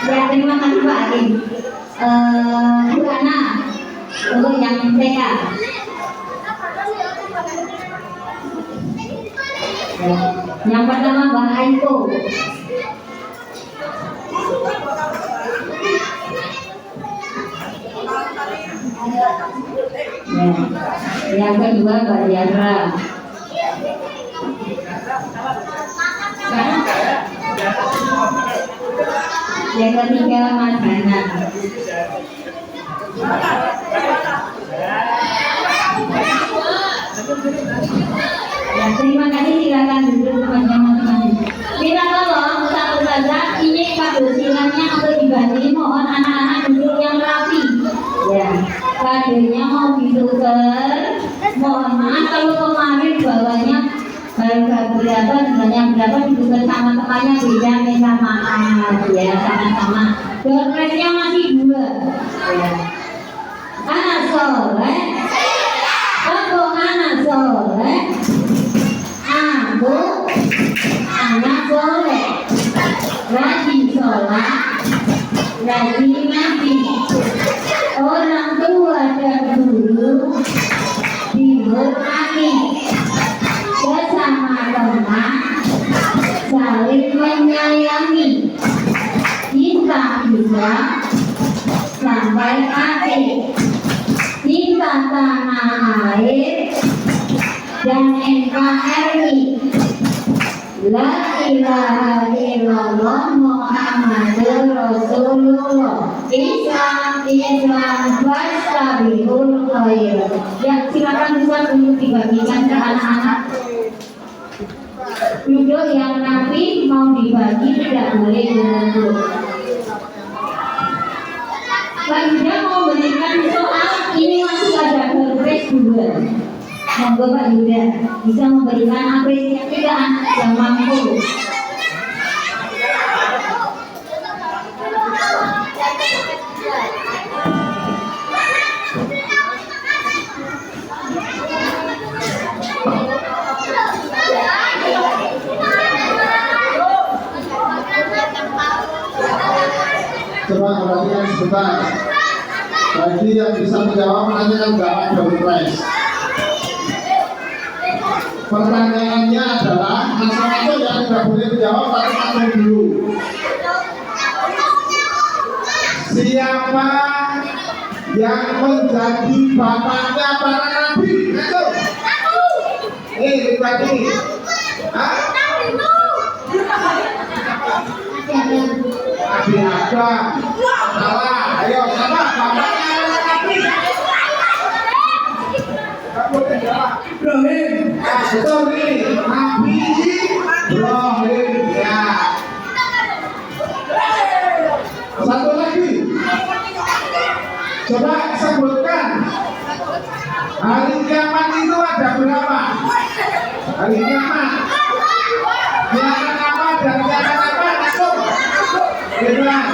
Speaker 4: Ya, terima kasih Pak Adim. Bu Ana untuk yang TK. Yang pertama Mbak Aiko. Yang kedua Mbak Diandra. Yang ketiga Mas Hana. Ya, terima kasih, silakan duduk teman-teman. Kita tolong satu saja ini kado silangnya untuk dibagi, mohon anak-anak duduk yang rapi. Ya, kadonya mau ditukar. Mohon maaf kalau kemarin bawahnya baru berapa, sebenarnya berapa ditukar sama temannya beda, minta maaf ya, sama-sama. Dompetnya masih 2. Ya. Anak soleh, aku anak soleh. Aku anak soleh, rajin sholat, rajin ngaji, orang tua dan guru dihormati, bersama teman saling menyayangi, cinta bisa sampai akhir, cinta tanah air dan NKRI. La ilaha illallah Muhammadur Rasulullah. Islam fastabiqul khair. Ya, silakan bisa duduk dibagikan ke anak-anak. Duduk yang rapi, mau dibagi tidak boleh duduk. Pak Yuda mau berikan soal ini, masih ada surprise 2. Monggo Pak Yuda bisa memberikan apresiasi ke anak yang mampu.
Speaker 7: Coba perhatikan sebentar. Bagi yang bisa menjawab nanti kan jawab double prize. Pertanyaannya adalah masing-masing yang tidak boleh menjawab tapi akan dulu. Siapa yang menjadi bapaknya para nabi? Itu. Berarti. Hah? Nabi Adam. Salah. Ayo, siapa bapaknya para nabi? Kamu jawab. Ibrahim. Betul nih, Nabi Ibrahim. Ya. Satu lagi. Coba sebutkan hari kiamat itu ada berapa? Hari kiamat. Kiamat apa dan kiamat apa? Langsung. Bilang.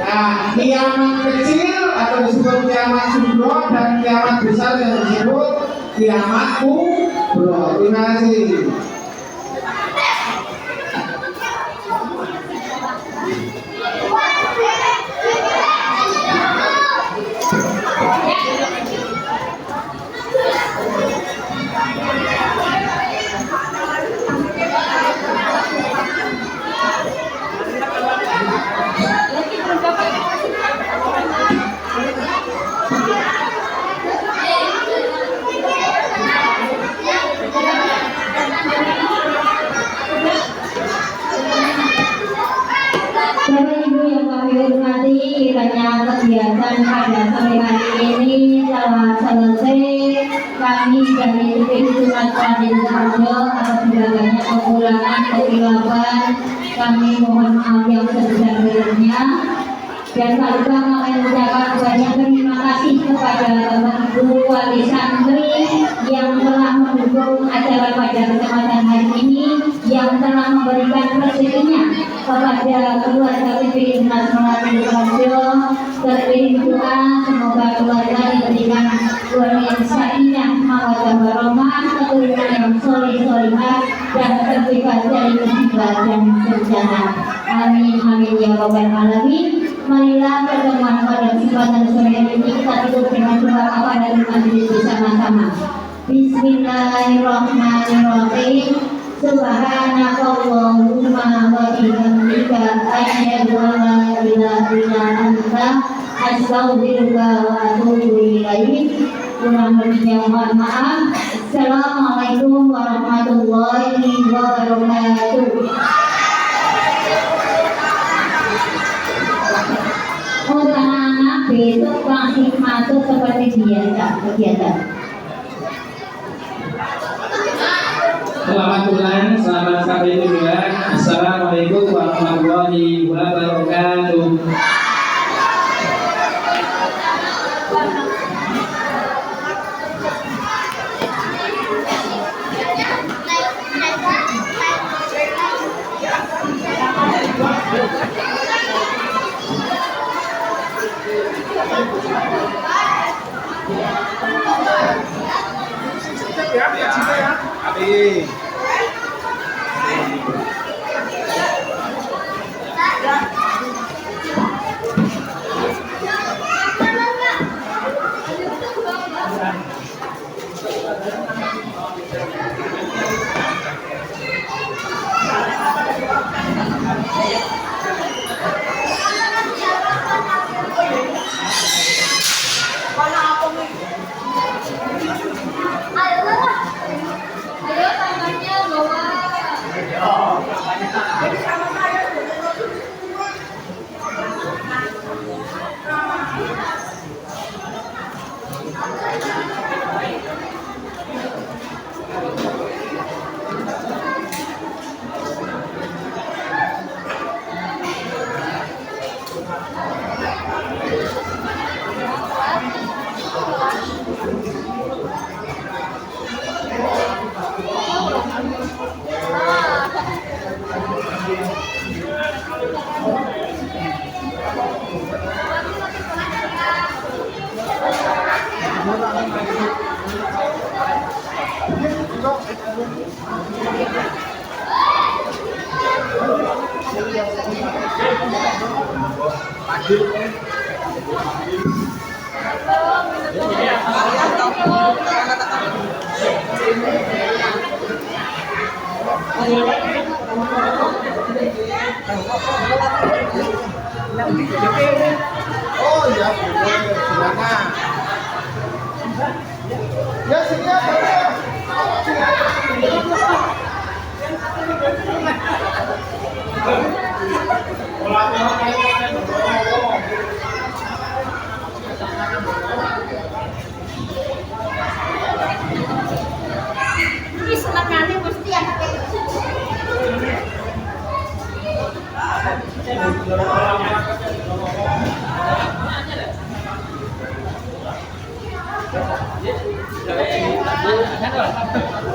Speaker 7: Nah, kiamat kecil atau disebut kiamat sugro dan kiamat besar yang disebut kiamat kubro. Terima kasih.
Speaker 4: Bapak Ibu yang kami hormati, kiranya kegiatan pada sore hari ini telah selesai. Kami dari tim Sumat Raden Sarjo atas segala kekurangan kesilapan kami mohon maaf yang sebesar-besarnya. Dan tak lupa kami mengucapkan banyak terima kasih kepada Bapak Ibu Wali Santri yang telah mendukung mendukung acara pada kesempatan hari ini, yang telah memberikan rezekinya kepada keluarga PPI Nasional Indonesia. Teriring doa semoga keluarga diberikan keluarga yang sakinah, mawaddah warahmah, keturunan yang soleh solehah, dan terbebas dari musibah dan bencana. Amin amin ya rabbal alamin. Marilah pertemuan pada kesempatan sore ini kita tutup dengan doa kepada majelis bersama-sama. Bismillahirrahmanirrahim. Subhanakallahumma wa bihamdika asyhadu an la ilaha illa anta astaghfiruka wa atubu ilaik. Kurang lebihnya mohon maaf. Assalamualaikum warahmatullahi wabarakatuh. Untuk anak-anak besok masih masuk seperti biasa kegiatan.
Speaker 1: Selamat pulang, selamat sampai tujuan. Assalamualaikum warahmatullahi wabarakatuh.
Speaker 7: Oh ya, silakan. Ya siap.
Speaker 3: Ini senangnya mesti anak
Speaker 9: Dạ.